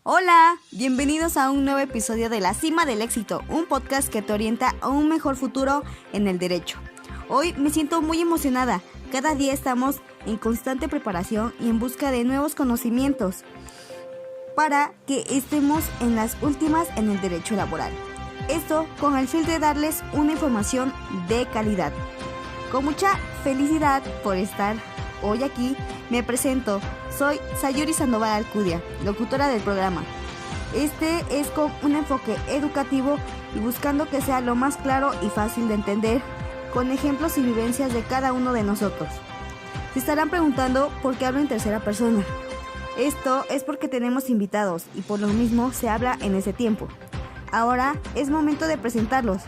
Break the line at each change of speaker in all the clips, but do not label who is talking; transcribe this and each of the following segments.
Hola, bienvenidos a un nuevo episodio de La Cima del Éxito, un podcast que te orienta a un mejor futuro en el derecho. Hoy me siento muy emocionada, cada día estamos en constante preparación y en busca de nuevos conocimientos para que estemos en las últimas en el derecho laboral. Esto con el fin de darles una información de calidad. Con mucha felicidad por estar hoy aquí, me presento. Soy Sayuri Sandoval Alcudia, locutora del programa. Este es con un enfoque educativo y buscando que sea lo más claro y fácil de entender, con ejemplos y vivencias de cada uno de nosotros. Se estarán preguntando por qué hablo en tercera persona. Esto es porque tenemos invitados y por lo mismo se habla en ese tiempo. Ahora es momento de presentarlos.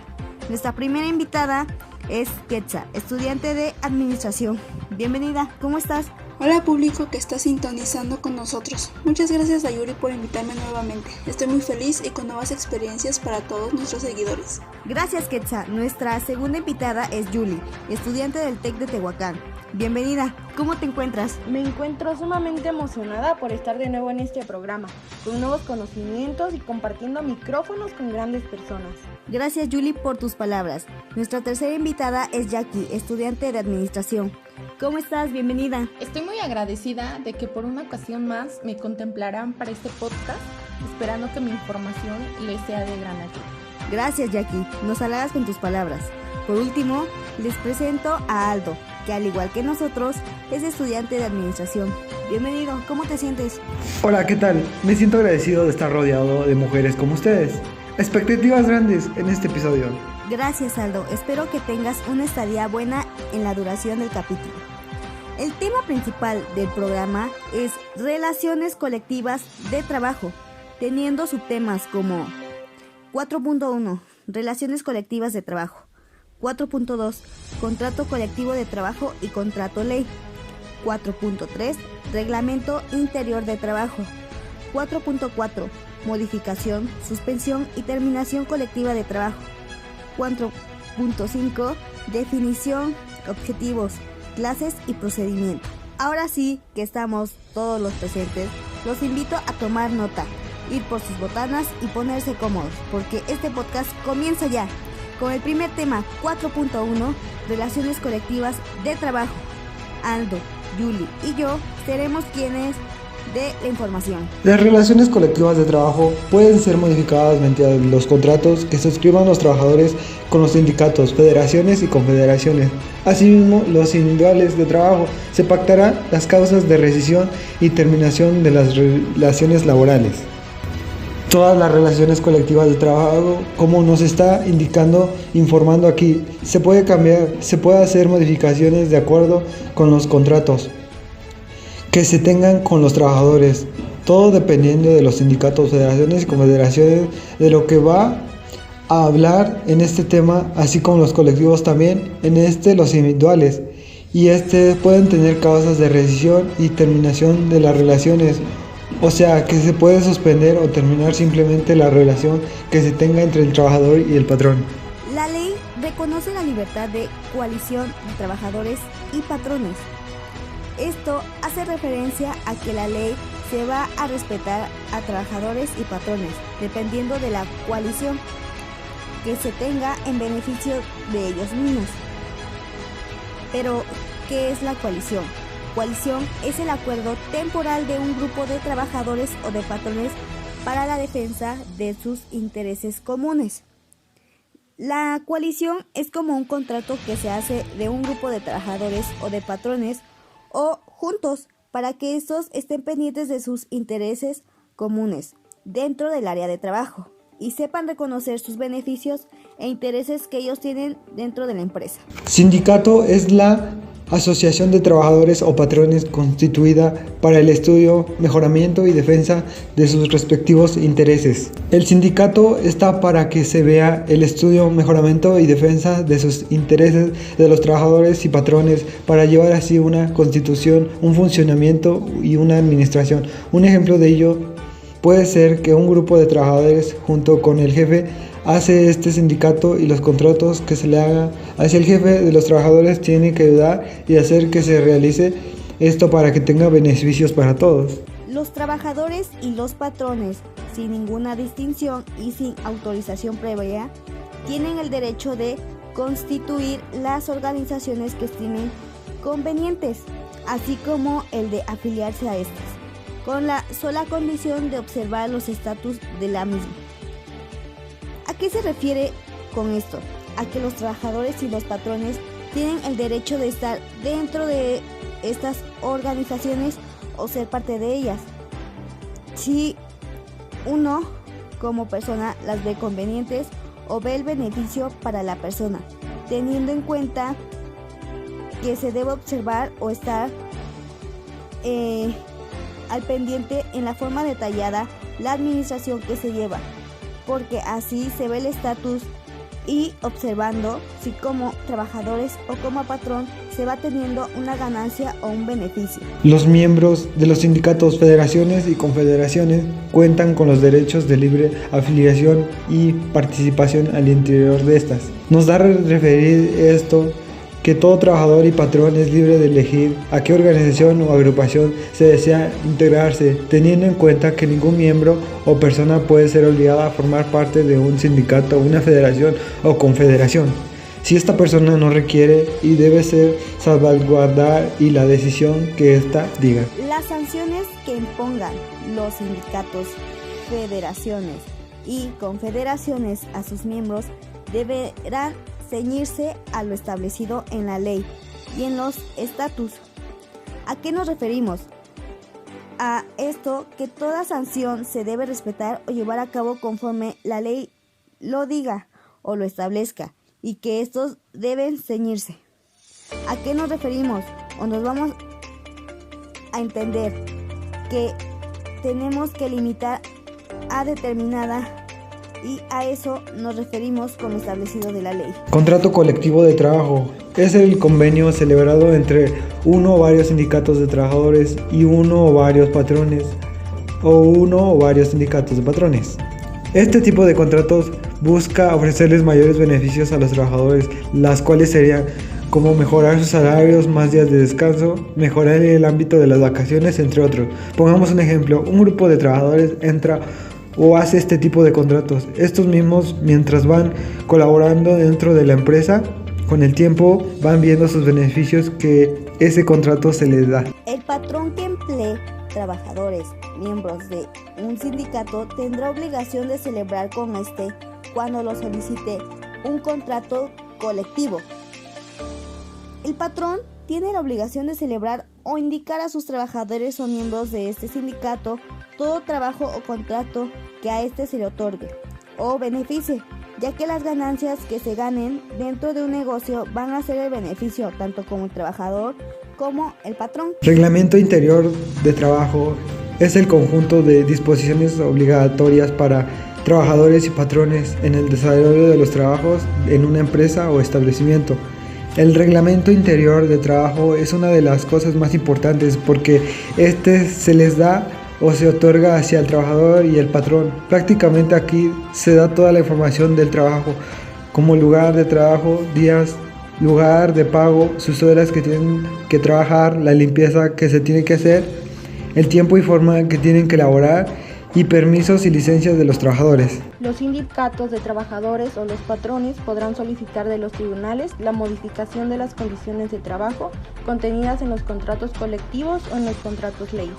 Nuestra primera invitada es Quetzal, estudiante de administración. Bienvenida, ¿cómo estás?
Hola público que está sintonizando con nosotros. Muchas gracias a Yuri por invitarme nuevamente. Estoy muy feliz y con nuevas experiencias para todos nuestros seguidores.
Gracias Quetzal. Nuestra segunda invitada es Yuli, estudiante del TEC de Tehuacán. Bienvenida, ¿cómo te encuentras?
Me encuentro sumamente emocionada por estar de nuevo en este programa, con nuevos conocimientos y compartiendo micrófonos con grandes personas.
Gracias Yuli por tus palabras. Nuestra tercera invitada es Jackie, estudiante de administración. ¿Cómo estás? Bienvenida.
Estoy muy agradecida de que por una ocasión más me contemplarán para este podcast, esperando que mi información les sea de gran ayuda.
Gracias Jackie, nos halagas con tus palabras. Por último, les presento a Aldo, que al igual que nosotros, es estudiante de administración. Bienvenido, ¿cómo te sientes?
Hola, ¿qué tal? Me siento agradecido de estar rodeado de mujeres como ustedes. Expectativas grandes en este episodio.
Gracias Aldo, espero que tengas una estadía buena en la duración del capítulo. El tema principal del programa es relaciones colectivas de trabajo, teniendo subtemas como 4.1, relaciones colectivas de trabajo, 4.2, contrato colectivo de trabajo y contrato ley, 4.3, reglamento interior de trabajo, 4.4, modificación, suspensión y terminación colectiva de trabajo, 4.5, definición, objetivos, clases y procedimiento. Ahora sí que estamos todos los presentes, los invito a tomar nota, ir por sus botanas y ponerse cómodos, porque este podcast comienza ya, con el primer tema, 4.1, relaciones colectivas de trabajo. Aldo, Yuli y yo seremos quienes de la información.
Las relaciones colectivas de trabajo pueden ser modificadas mediante los contratos que suscriban los trabajadores con los sindicatos, federaciones y confederaciones. Asimismo, los individuales de trabajo se pactarán las causas de rescisión y terminación de las relaciones laborales. Todas las relaciones colectivas de trabajo, como nos está informando aquí, se puede cambiar, se puede hacer modificaciones de acuerdo con los contratos que se tengan con los trabajadores, todo dependiendo de los sindicatos, federaciones y confederaciones, de lo que va a hablar en este tema, así como los colectivos también, los individuales, y pueden tener causas de rescisión y terminación de las relaciones, o sea que se puede suspender o terminar simplemente la relación que se tenga entre el trabajador y el patrón.
La ley reconoce la libertad de coalición de trabajadores y patrones. Esto hace referencia a que la ley se va a respetar a trabajadores y patrones, dependiendo de la coalición que se tenga en beneficio de ellos mismos. Pero, ¿qué es la coalición? Coalición es el acuerdo temporal de un grupo de trabajadores o de patrones para la defensa de sus intereses comunes. La coalición es como un contrato que se hace de un grupo de trabajadores o de patrones o juntos para que estos estén pendientes de sus intereses comunes dentro del área de trabajo y sepan reconocer sus beneficios e intereses que ellos tienen dentro de la empresa.
Sindicato es la asociación de trabajadores o patrones constituida para el estudio, mejoramiento y defensa de sus respectivos intereses. El sindicato está para que se vea el estudio, mejoramiento y defensa de sus intereses de los trabajadores y patrones para llevar así una constitución, un funcionamiento y una administración. Un ejemplo de ello puede ser que un grupo de trabajadores junto con el jefe hace este sindicato y los contratos que se le haga hacia el jefe de los trabajadores tienen que ayudar y hacer que se realice esto para que tenga beneficios para todos.
Los trabajadores y los patrones, sin ninguna distinción y sin autorización previa, tienen el derecho de constituir las organizaciones que estimen convenientes, así como el de afiliarse a estas, con la sola condición de observar los estatus de la misma. ¿A qué se refiere con esto? A que los trabajadores y los patrones tienen el derecho de estar dentro de estas organizaciones o ser parte de ellas, si uno como persona las ve convenientes o ve el beneficio para la persona, teniendo en cuenta que se debe observar o estar al pendiente en la forma detallada la administración que se lleva, porque así se ve el estatus y observando si como trabajadores o como patrón se va teniendo una ganancia o un beneficio.
Los miembros de los sindicatos, federaciones y confederaciones cuentan con los derechos de libre afiliación y participación al interior de estas. Nos da a referir esto que todo trabajador y patrón es libre de elegir a qué organización o agrupación se desea integrarse, teniendo en cuenta que ningún miembro o persona puede ser obligada a formar parte de un sindicato, una federación o confederación, si esta persona no requiere y debe ser salvaguardar y la decisión que ésta diga.
Las sanciones que impongan los sindicatos, federaciones y confederaciones a sus miembros deberán ceñirse a lo establecido en la ley y en los estatutos. ¿A qué nos referimos? A esto, que toda sanción se debe respetar o llevar a cabo conforme la ley lo diga o lo establezca, y que estos deben ceñirse. ¿A qué nos referimos? O nos vamos a entender que tenemos que limitar a determinada, y a eso nos referimos con lo establecido de la ley.
Contrato colectivo de trabajo es el convenio celebrado entre uno o varios sindicatos de trabajadores y uno o varios patrones o uno o varios sindicatos de patrones. Este tipo de contratos busca ofrecerles mayores beneficios a los trabajadores, las cuales serían como mejorar sus salarios, más días de descanso, mejorar el ámbito de las vacaciones, entre otros. Pongamos un ejemplo: un grupo de trabajadores entra o hace este tipo de contratos. Estos mismos, mientras van colaborando dentro de la empresa, con el tiempo van viendo sus beneficios que ese contrato se les da.
El patrón que emplee trabajadores, miembros de un sindicato, tendrá obligación de celebrar con este, cuando lo solicite, un contrato colectivo. El patrón tiene la obligación de celebrar o indicar a sus trabajadores o miembros de este sindicato todo trabajo o contrato que a este se le otorgue o beneficie, ya que las ganancias que se ganen dentro de un negocio van a ser el beneficio tanto como el trabajador como el patrón.
Reglamento interior de trabajo es el conjunto de disposiciones obligatorias para trabajadores y patrones en el desarrollo de los trabajos en una empresa o establecimiento. El reglamento interior de trabajo es una de las cosas más importantes porque se les da o se otorga hacia el trabajador y el patrón. Prácticamente aquí se da toda la información del trabajo, como lugar de trabajo, días, lugar de pago, sus horas que tienen que trabajar, la limpieza que se tiene que hacer, el tiempo y forma que tienen que elaborar y permisos y licencias de los trabajadores.
Los sindicatos de trabajadores o los patrones podrán solicitar de los tribunales la modificación de las condiciones de trabajo contenidas en los contratos colectivos o en los contratos ley.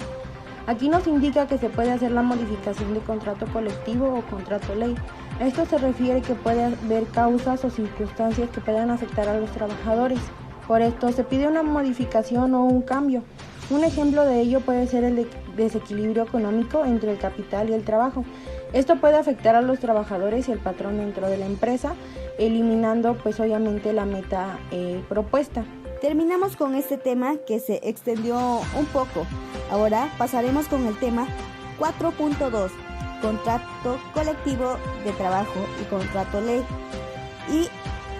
Aquí nos indica que se puede hacer la modificación de contrato colectivo o contrato ley. Esto se refiere que puede haber causas o circunstancias que puedan afectar a los trabajadores. Por esto se pide una modificación o un cambio. Un ejemplo de ello puede ser el desequilibrio económico entre el capital y el trabajo. Esto puede afectar a los trabajadores y el patrón dentro de la empresa, eliminando pues obviamente la meta propuesta.
Terminamos con este tema que se extendió un poco. Ahora pasaremos con el tema 4.2, contrato colectivo de trabajo y contrato ley. Y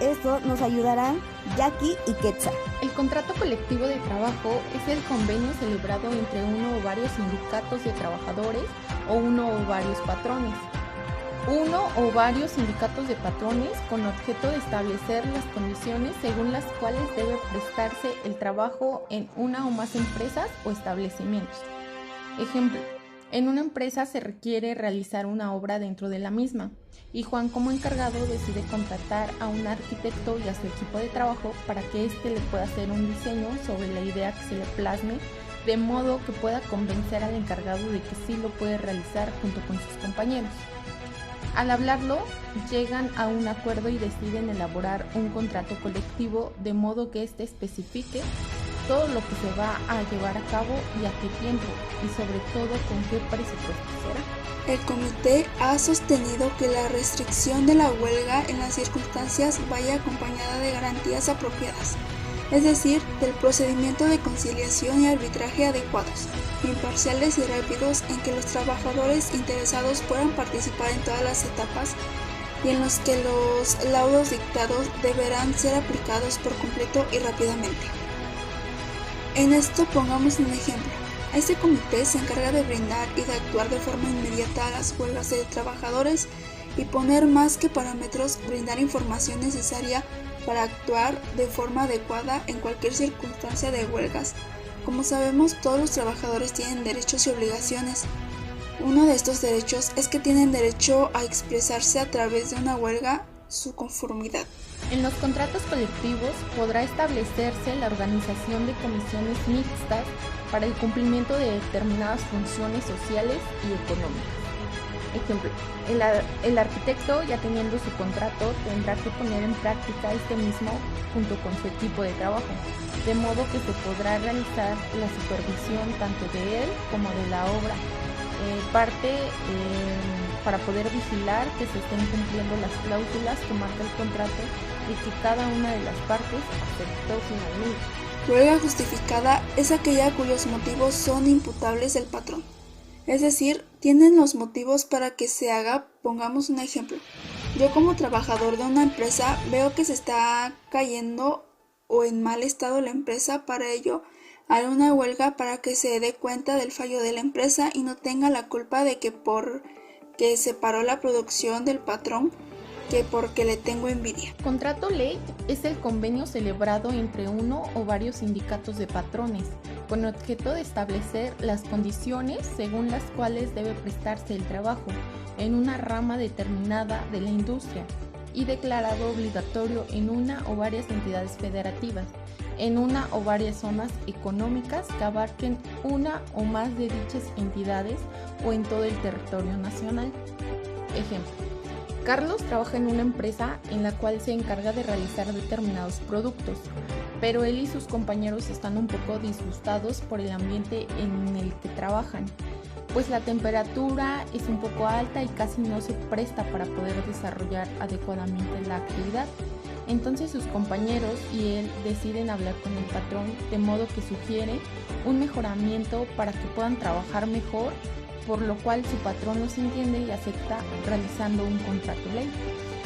esto nos ayudarán Jackie y Quetzal.
El contrato colectivo de trabajo es el convenio celebrado entre uno o varios sindicatos de trabajadores o uno o varios patrones. Uno o varios sindicatos de patrones con objeto de establecer las condiciones según las cuales debe prestarse el trabajo en una o más empresas o establecimientos. Ejemplo, en una empresa se requiere realizar una obra dentro de la misma y Juan como encargado decide contratar a un arquitecto y a su equipo de trabajo para que éste le pueda hacer un diseño sobre la idea que se le plasme, de modo que pueda convencer al encargado de que sí lo puede realizar junto con sus compañeros. Al hablarlo, llegan a un acuerdo y deciden elaborar un contrato colectivo de modo que éste especifique todo lo que se va a llevar a cabo y a qué tiempo y sobre todo con qué presupuesto será.
El comité ha sostenido que la restricción de la huelga en las circunstancias vaya acompañada de garantías apropiadas, es decir, del procedimiento de conciliación y arbitraje adecuados, imparciales y rápidos en que los trabajadores interesados puedan participar en todas las etapas y en los que los laudos dictados deberán ser aplicados por completo y rápidamente. En esto pongamos un ejemplo. Este comité se encarga de brindar y de actuar de forma inmediata a las huelgas de trabajadores y poner más que parámetros, brindar información necesaria para actuar de forma adecuada en cualquier circunstancia de huelgas. Como sabemos, todos los trabajadores tienen derechos y obligaciones. Uno de estos derechos es que tienen derecho a expresarse a través de una huelga su conformidad.
En los contratos colectivos podrá establecerse la organización de comisiones mixtas para el cumplimiento de determinadas funciones sociales y económicas. Ejemplo, el arquitecto, ya teniendo su contrato, tendrá que poner en práctica este mismo junto con su equipo de trabajo, de modo que se podrá realizar la supervisión tanto de él como de la obra, para poder vigilar que se estén cumpliendo las cláusulas que marca el contrato y que cada una de las partes aceptó finalmente.
Huelga justificada es aquella cuyos motivos son imputables del patrón. Es decir, tienen los motivos para que se haga. Pongamos un ejemplo. Yo como trabajador de una empresa veo que se está cayendo o en mal estado la empresa, para ello haré una huelga para que se dé cuenta del fallo de la empresa y no tenga la culpa de que porque se paró la producción del patrón, que porque le tengo envidia.
Contrato ley es el convenio celebrado entre uno o varios sindicatos de patrones, con objeto de establecer las condiciones según las cuales debe prestarse el trabajo en una rama determinada de la industria y declarado obligatorio en una o varias entidades federativas, en una o varias zonas económicas que abarquen una o más de dichas entidades o en todo el territorio nacional. Ejemplo: Carlos trabaja en una empresa en la cual se encarga de realizar determinados productos, pero él y sus compañeros están un poco disgustados por el ambiente en el que trabajan, pues la temperatura es un poco alta y casi no se presta para poder desarrollar adecuadamente la actividad. Entonces sus compañeros y él deciden hablar con el patrón, de modo que sugiere un mejoramiento para que puedan trabajar mejor, por lo cual su patrón los entiende y acepta realizando un contrato ley,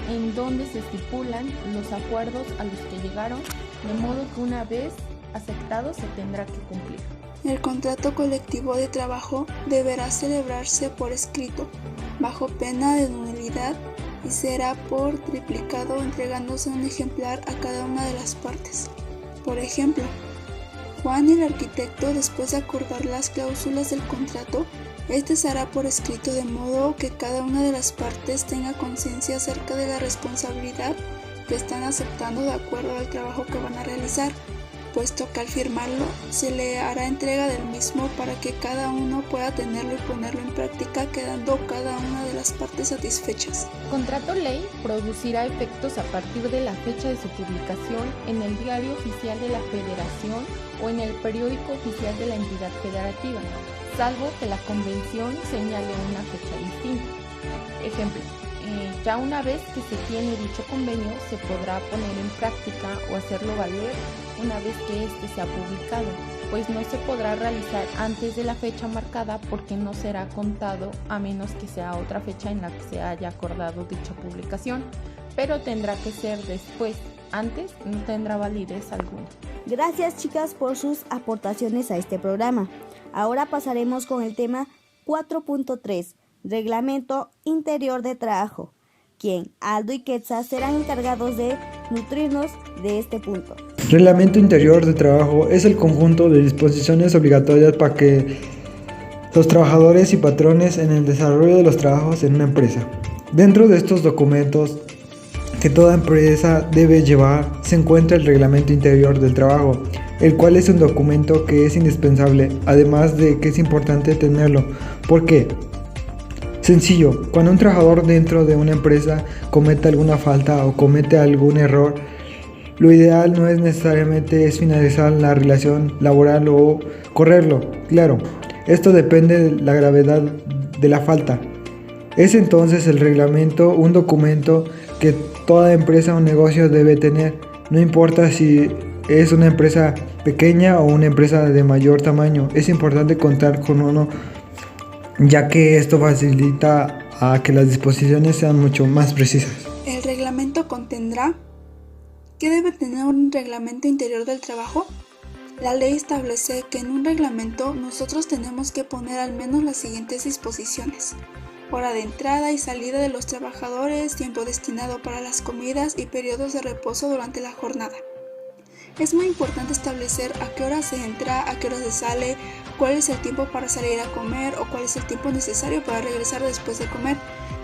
en donde se estipulan los acuerdos a los que llegaron, de modo que una vez aceptado se tendrá que cumplir.
El contrato colectivo de trabajo deberá celebrarse por escrito, bajo pena de nulidad, y será por triplicado entregándose un ejemplar a cada una de las partes. Por ejemplo, Juan, el arquitecto, después de acordar las cláusulas del contrato, este se hará por escrito de modo que cada una de las partes tenga conciencia acerca de la responsabilidad que están aceptando de acuerdo al trabajo que van a realizar, puesto que al firmarlo se le hará entrega del mismo para que cada uno pueda tenerlo y ponerlo en práctica, quedando cada una de las partes satisfechas.
Contrato ley producirá efectos a partir de la fecha de su publicación en el Diario Oficial de la Federación o en el Periódico Oficial de la entidad federativa, salvo que la convención señale una fecha distinta. Ejemplo: ya una vez que se tiene dicho convenio, se podrá poner en práctica o hacerlo valer una vez que éste sea publicado, pues no se podrá realizar antes de la fecha marcada porque no será contado a menos que sea otra fecha en la que se haya acordado dicha publicación, pero tendrá que ser después, antes no tendrá validez alguna.
Gracias, chicas, por sus aportaciones a este programa. Ahora pasaremos con el tema 4.3, Reglamento Interior de Trabajo, quien Aldo y Quetzal serán encargados de nutrirnos de este punto.
Reglamento Interior de Trabajo es el conjunto de disposiciones obligatorias para que los trabajadores y patrones en el desarrollo de los trabajos en una empresa. Dentro de estos documentos que toda empresa debe llevar se encuentra el Reglamento Interior del Trabajo, el cual es un documento que es indispensable, además de que es importante tenerlo. ¿Por qué? Sencillo, cuando un trabajador dentro de una empresa comete alguna falta o comete algún error, lo ideal no es necesariamente finalizar la relación laboral o correrlo. Claro, esto depende de la gravedad de la falta. Es entonces el reglamento un documento que toda empresa o negocio debe tener, no importa si es una empresa pequeña o una empresa de mayor tamaño. Es importante contar con uno, ya que esto facilita a que las disposiciones sean mucho más precisas.
El reglamento contendrá: ¿qué debe tener un reglamento interior del trabajo? La ley establece que en un reglamento nosotros tenemos que poner al menos las siguientes disposiciones: hora de entrada y salida de los trabajadores, tiempo destinado para las comidas y periodos de reposo durante la jornada. Es muy importante establecer a qué hora se entra, a qué hora se sale, cuál es el tiempo para salir a comer o cuál es el tiempo necesario para regresar después de comer.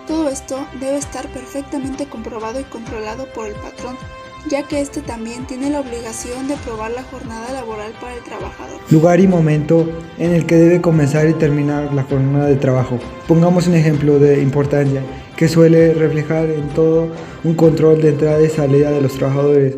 Todo esto debe estar perfectamente comprobado y controlado por el patrón, ya que este también tiene la obligación de probar la jornada laboral para el trabajador.
Lugar y momento en el que debe comenzar y terminar la jornada de trabajo. Pongamos un ejemplo de importancia que suele reflejar en todo un control de entrada y salida de los trabajadores,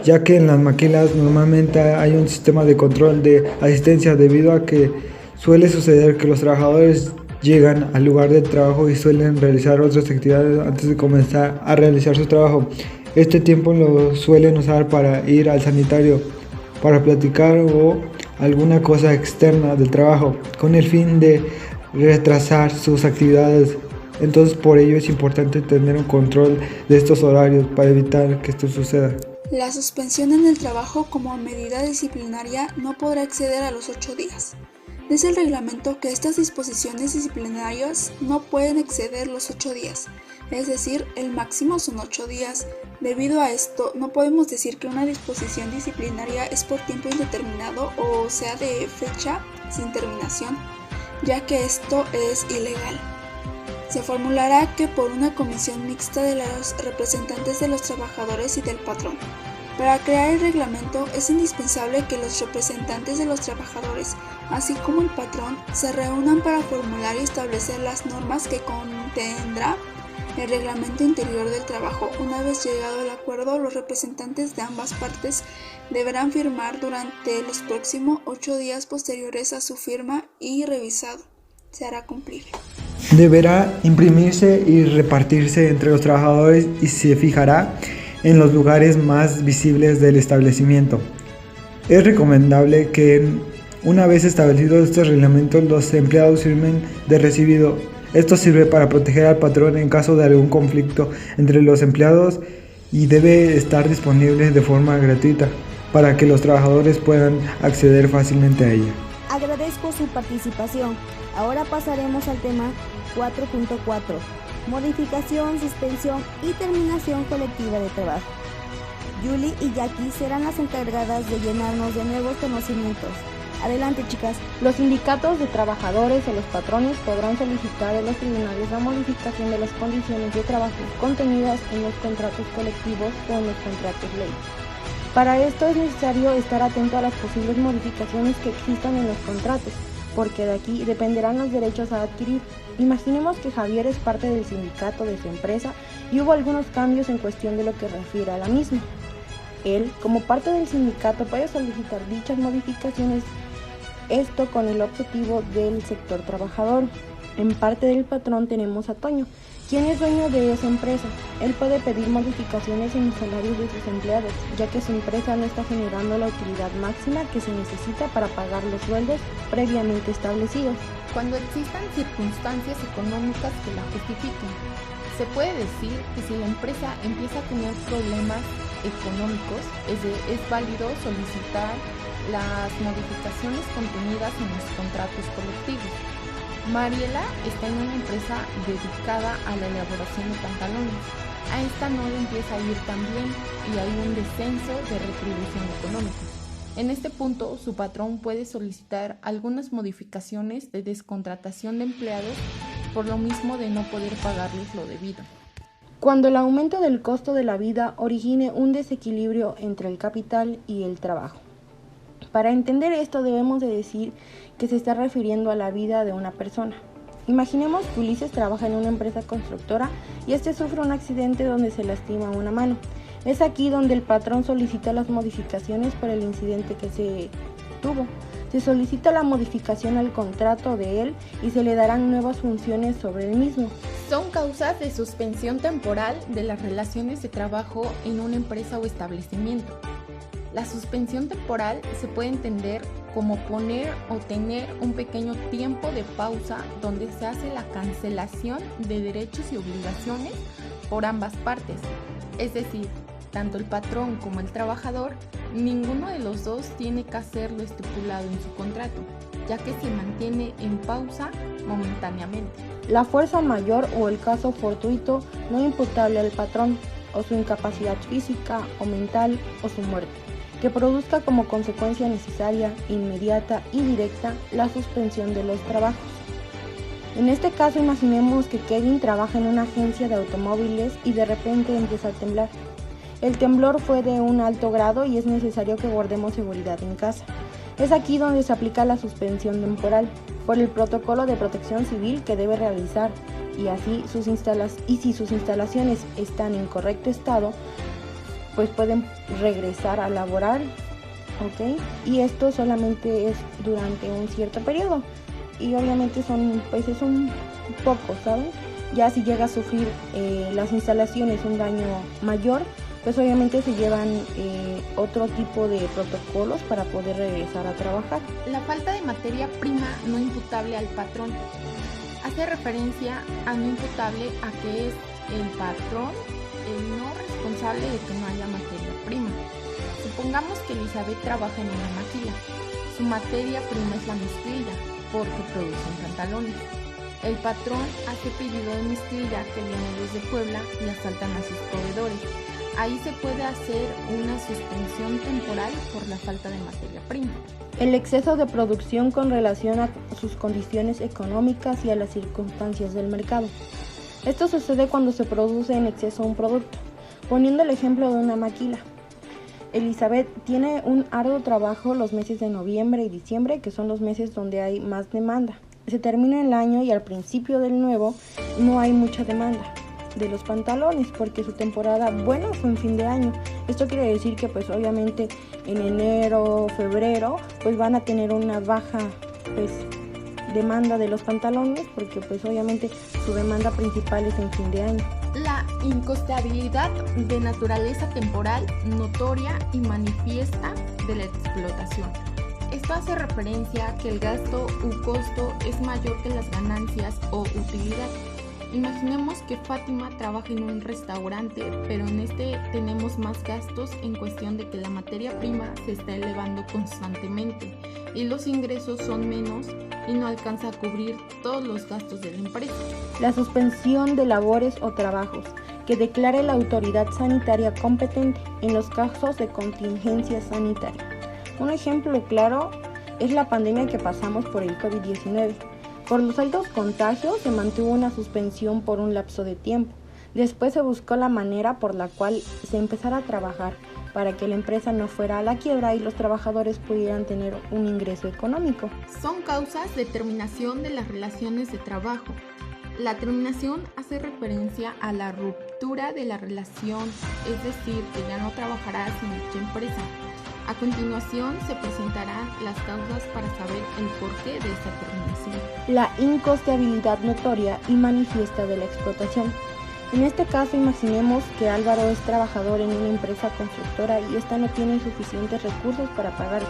ya que en las maquilas normalmente hay un sistema de control de asistencia, debido a que suele suceder que los trabajadores llegan al lugar de trabajo y suelen realizar otras actividades antes de comenzar a realizar su trabajo. Este tiempo lo suelen usar para ir al sanitario, para platicar o alguna cosa externa del trabajo, con el fin de retrasar sus actividades. Entonces, por ello es importante tener un control de estos horarios para evitar que esto suceda.
La suspensión en el trabajo como medida disciplinaria no podrá exceder a los 8 días. Dice el reglamento que estas disposiciones disciplinarias no pueden exceder los 8 días, es decir, el máximo son 8 días. Debido a esto, no podemos decir que una disposición disciplinaria es por tiempo indeterminado o sea de fecha sin terminación, ya que esto es ilegal. Se formulará que por una comisión mixta de los representantes de los trabajadores y del patrón. Para crear el reglamento es indispensable que los representantes de los trabajadores, así como el patrón, se reúnan para formular y establecer las normas que contendrá el reglamento interior del trabajo. Una vez llegado al acuerdo, los representantes de ambas partes deberán firmar durante los próximos 8 días posteriores a su firma y revisado. Se hará cumplir.
Deberá imprimirse y repartirse entre los trabajadores y se fijará en los lugares más visibles del establecimiento. Es recomendable que una vez establecidos estos reglamentos, los empleados firmen de recibido. Esto sirve para proteger al patrón en caso de algún conflicto entre los empleados y debe estar disponible de forma gratuita para que los trabajadores puedan acceder fácilmente a ella.
Agradezco su participación. Ahora pasaremos al tema 4.4. Modificación, suspensión y terminación colectiva de trabajo. Julie y Jackie serán las encargadas de llenarnos de nuevos conocimientos. Adelante, chicas.
Los sindicatos de trabajadores o los patrones podrán solicitar a los tribunales la modificación de las condiciones de trabajo contenidas en los contratos colectivos o en los contratos ley. Para esto es necesario estar atento a las posibles modificaciones que existan en los contratos, porque de aquí dependerán los derechos a adquirir. Imaginemos que Javier es parte del sindicato de su empresa y hubo algunos cambios en cuestión de lo que refiere a la misma. Él, como parte del sindicato, puede solicitar dichas modificaciones, esto con el objetivo del sector trabajador. En parte del patrón tenemos a Toño, quien es dueño de esa empresa. Él puede pedir modificaciones en los salarios de sus empleados, ya que su empresa no está generando la utilidad máxima que se necesita para pagar los sueldos previamente establecidos.
Cuando existan circunstancias económicas que la justifiquen, se puede decir que si la empresa empieza a tener problemas económicos, es válido solicitar las modificaciones contenidas en los contratos colectivos. Mariela está en una empresa dedicada a la elaboración de pantalones. A esta no le empieza a ir tan bien y hay un descenso de retribución económica. En este punto, su patrón puede solicitar algunas modificaciones de descontratación de empleados por lo mismo de no poder pagarles lo debido.
Cuando el aumento del costo de la vida origine un desequilibrio entre el capital y el trabajo. Para entender esto debemos de decir que se está refiriendo a la vida de una persona. Imaginemos que Ulises trabaja en una empresa constructora y sufre un accidente donde se lastima una mano. Es aquí donde el patrón solicita las modificaciones por el incidente que se tuvo. Se solicita la modificación al contrato de él y se le darán nuevas funciones sobre el mismo.
Son causas de suspensión temporal de las relaciones de trabajo en una empresa o establecimiento. La suspensión temporal se puede entender como poner o tener un pequeño tiempo de pausa donde se hace la cancelación de derechos y obligaciones por ambas partes, es decir, tanto el patrón como el trabajador, ninguno de los dos tiene que hacer lo estipulado en su contrato, ya que se mantiene en pausa momentáneamente.
La fuerza mayor o el caso fortuito no imputable al patrón, o su incapacidad física o mental o su muerte, que produzca como consecuencia necesaria, inmediata y directa la suspensión de los trabajos. En este caso imaginemos que Kevin trabaja en una agencia de automóviles y de repente empieza a temblar. El temblor fue de un alto grado y es necesario que guardemos seguridad en casa. Es aquí donde se aplica la suspensión temporal por el protocolo de protección civil que debe realizar y si sus instalaciones están en correcto estado, pues pueden regresar a laborar, ¿ok? Y esto solamente es durante un cierto periodo y obviamente son pocos, ¿saben? Ya si llega a sufrir las instalaciones un daño mayor, pues obviamente se llevan otro tipo de protocolos para poder regresar a trabajar.
La falta de materia prima no imputable al patrón hace referencia a no imputable a que es el patrón el no responsable de que no haya materia prima. Supongamos que Elizabeth trabaja en una maquila. Su materia prima es la mezclilla, porque producen pantalones. El patrón hace pedido de mezclilla que viene desde Puebla y asaltan a sus proveedores. Ahí se puede hacer una suspensión temporal por la falta de materia prima.
El exceso de producción con relación a sus condiciones económicas y a las circunstancias del mercado. Esto sucede cuando se produce en exceso un producto. Poniendo el ejemplo de una maquila. Elizabeth tiene un arduo trabajo los meses de noviembre y diciembre, que son los meses donde hay más demanda. Se termina el año y al principio del nuevo no hay mucha demanda de los pantalones porque su temporada buena fue en fin de año. Esto quiere decir que pues obviamente en enero, febrero pues van a tener una baja demanda de los pantalones porque pues obviamente su demanda principal es en fin de año.
La incosteabilidad de naturaleza temporal, notoria y manifiesta de la explotación. Esto hace referencia a que el gasto u costo es mayor que las ganancias o utilidad. Imaginemos que Fátima trabaja en un restaurante, pero en este tenemos más gastos en cuestión de que la materia prima se está elevando constantemente y los ingresos son menos y no alcanza a cubrir todos los gastos de la empresa.
La suspensión de labores o trabajos que declare la autoridad sanitaria competente en los casos de contingencia sanitaria. Un ejemplo claro es la pandemia que pasamos por el COVID-19. Por los altos contagios se mantuvo una suspensión por un lapso de tiempo. Después se buscó la manera por la cual se empezara a trabajar para que la empresa no fuera a la quiebra y los trabajadores pudieran tener un ingreso económico.
Son causas de terminación de las relaciones de trabajo. La terminación hace referencia a la ruptura de la relación, es decir, que ya no trabajarás en dicha empresa. A continuación se presentarán las causas para saber el porqué de esta terminación.
La incosteabilidad notoria y manifiesta de la explotación. En este caso imaginemos que Álvaro es trabajador en una empresa constructora y ésta no tiene suficientes recursos para pagarle.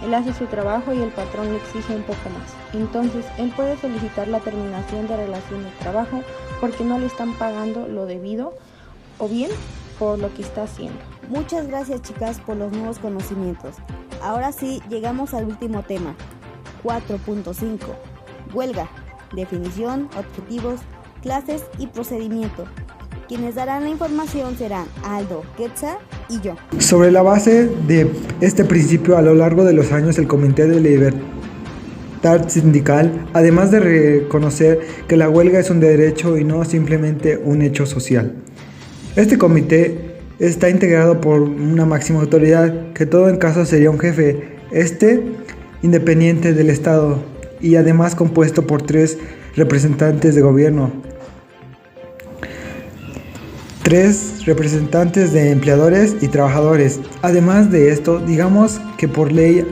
Él hace su trabajo y el patrón le exige un poco más. Entonces, él puede solicitar la terminación de relación de trabajo porque no le están pagando lo debido o bien por lo que está haciendo.
Muchas gracias, chicas, por los nuevos conocimientos. Ahora sí, llegamos al último tema. 4.5. Huelga. Definición, objetivos, clases y procedimiento. Quienes darán la información serán Aldo Quetza y yo.
Sobre la base de este principio, a lo largo de los años, el Comité de Libertad Sindical, además de reconocer que la huelga es un derecho y no simplemente un hecho social. Este comité está integrado por una máxima autoridad, que todo en caso sería un jefe, independiente del Estado, y además compuesto por 3 representantes de gobierno, 3 representantes de empleadores y trabajadores. Además de esto, digamos que por ley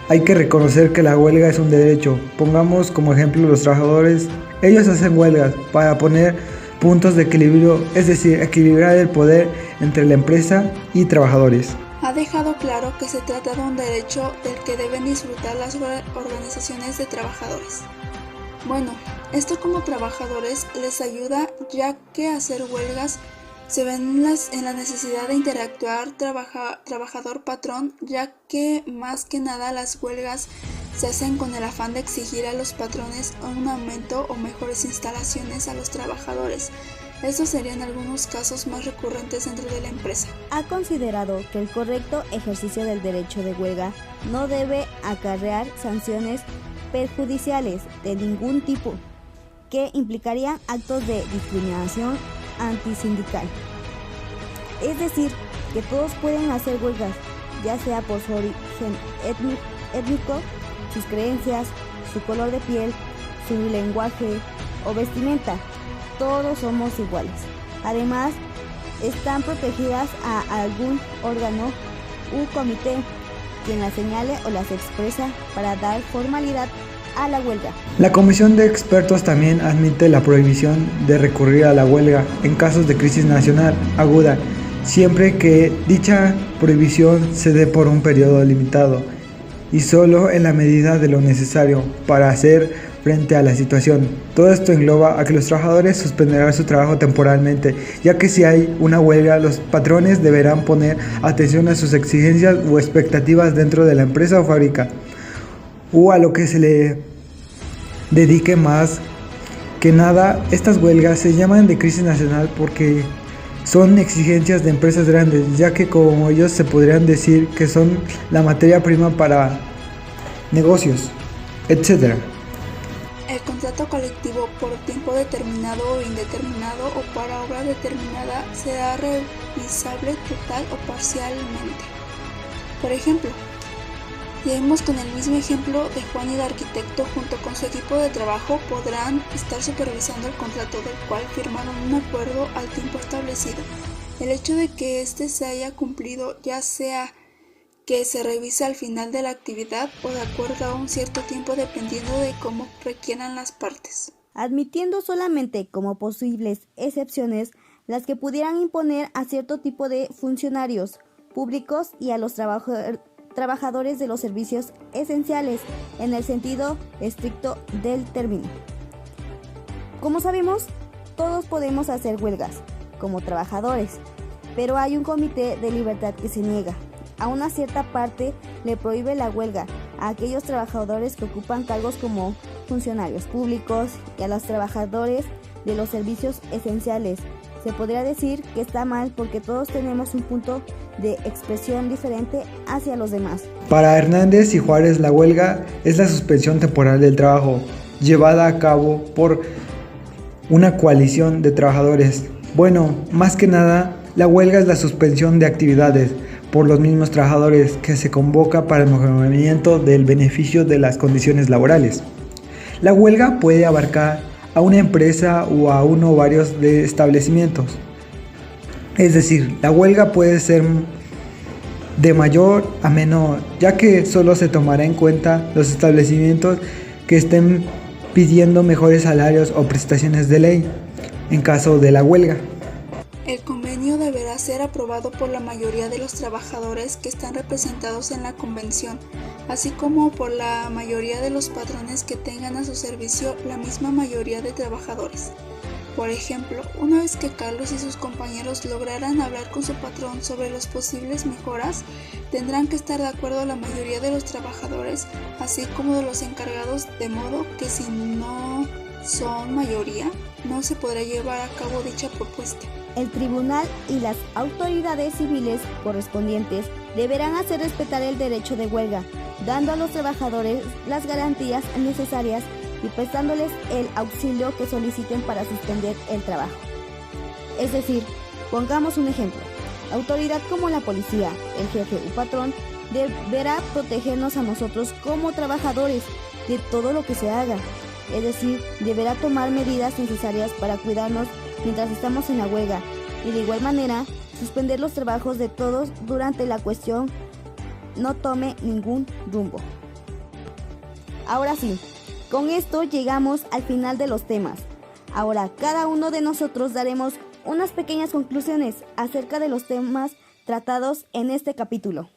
hay que reconocer que la huelga es un derecho. Pongamos como ejemplo los trabajadores. Ellos hacen huelgas para poner puntos de equilibrio, es decir, equilibrar el poder entre la empresa y trabajadores.
Ha dejado claro que se trata de un derecho del que deben disfrutar las organizaciones de trabajadores. Bueno, esto como trabajadores les ayuda, ya que hacer huelgas se ven en la necesidad de interactuar trabajador-patrón, ya que más que nada las huelgas se hacen con el afán de exigir a los patrones un aumento o mejores instalaciones a los trabajadores. Estos serían algunos casos más recurrentes dentro de la empresa.
Ha considerado que el correcto ejercicio del derecho de huelga no debe acarrear sanciones perjudiciales de ningún tipo, que implicarían actos de discriminación antisindical. Es decir, que todos pueden hacer huelgas, ya sea por su origen étnico, sus creencias, su color de piel, su lenguaje o vestimenta. Todos somos iguales. Además, están protegidas a algún órgano u comité quien las señale o las expresa para dar formalidad a la huelga.
La comisión de expertos también admite la prohibición de recurrir a la huelga en casos de crisis nacional aguda, siempre que dicha prohibición se dé por un periodo limitado y solo en la medida de lo necesario para hacer frente a la situación. Todo esto engloba a que los trabajadores suspenderán su trabajo temporalmente, ya que si hay una huelga, los patrones deberán poner atención a sus exigencias o expectativas dentro de la empresa o fábrica, o a lo que se le dedique más que nada. Estas huelgas se llaman de crisis nacional porque son exigencias de empresas grandes, ya que como ellos se podrían decir que son la materia prima para negocios, etc.
El contrato colectivo por tiempo determinado o indeterminado o para obra determinada será revisable total o parcialmente. Por ejemplo, llevemos con el mismo ejemplo de Juan, y el arquitecto junto con su equipo de trabajo podrán estar supervisando el contrato del cual firmaron un acuerdo al tiempo establecido. El hecho de que éste se haya cumplido, ya sea que se revise al final de la actividad o de acuerdo a un cierto tiempo dependiendo de cómo requieran las partes.
Admitiendo solamente como posibles excepciones las que pudieran imponer a cierto tipo de funcionarios públicos y a los trabajadores de los servicios esenciales en el sentido estricto del término. Como sabemos, todos podemos hacer huelgas como trabajadores, pero hay un comité de libertad que se niega. A una cierta parte le prohíbe la huelga a aquellos trabajadores que ocupan cargos como funcionarios públicos y a los trabajadores de los servicios esenciales. Se podría decir que está mal porque todos tenemos un punto de expresión diferente hacia los demás.
Para Hernández y Juárez, la huelga es la suspensión temporal del trabajo, llevada a cabo por una coalición de trabajadores. Bueno, más que nada, la huelga es la suspensión de actividades por los mismos trabajadores que se convoca para el mejoramiento del beneficio de las condiciones laborales. La huelga puede abarcar a una empresa o a uno o varios de establecimientos. Es decir, la huelga puede ser de mayor a menor, ya que solo se tomará en cuenta los establecimientos que estén pidiendo mejores salarios o prestaciones de ley en caso de la huelga.
El convenio deberá ser aprobado por la mayoría de los trabajadores que están representados en la convención, así como por la mayoría de los patrones que tengan a su servicio la misma mayoría de trabajadores. Por ejemplo, una vez que Carlos y sus compañeros lograran hablar con su patrón sobre las posibles mejoras, tendrán que estar de acuerdo la mayoría de los trabajadores, así como de los encargados, de modo que si no son mayoría, no se podrá llevar a cabo dicha propuesta.
El tribunal y las autoridades civiles correspondientes deberán hacer respetar el derecho de huelga, dando a los trabajadores las garantías necesarias y prestándoles el auxilio que soliciten para suspender el trabajo. Es decir, pongamos un ejemplo. Autoridad como la policía, el jefe o patrón deberá protegernos a nosotros como trabajadores de todo lo que se haga. Es decir, deberá tomar medidas necesarias para cuidarnos mientras estamos en la huelga y de igual manera suspender los trabajos de todos durante la cuestión no tome ningún rumbo. Ahora sí, con esto llegamos al final de los temas. Ahora cada uno de nosotros daremos unas pequeñas conclusiones acerca de los temas tratados en este capítulo.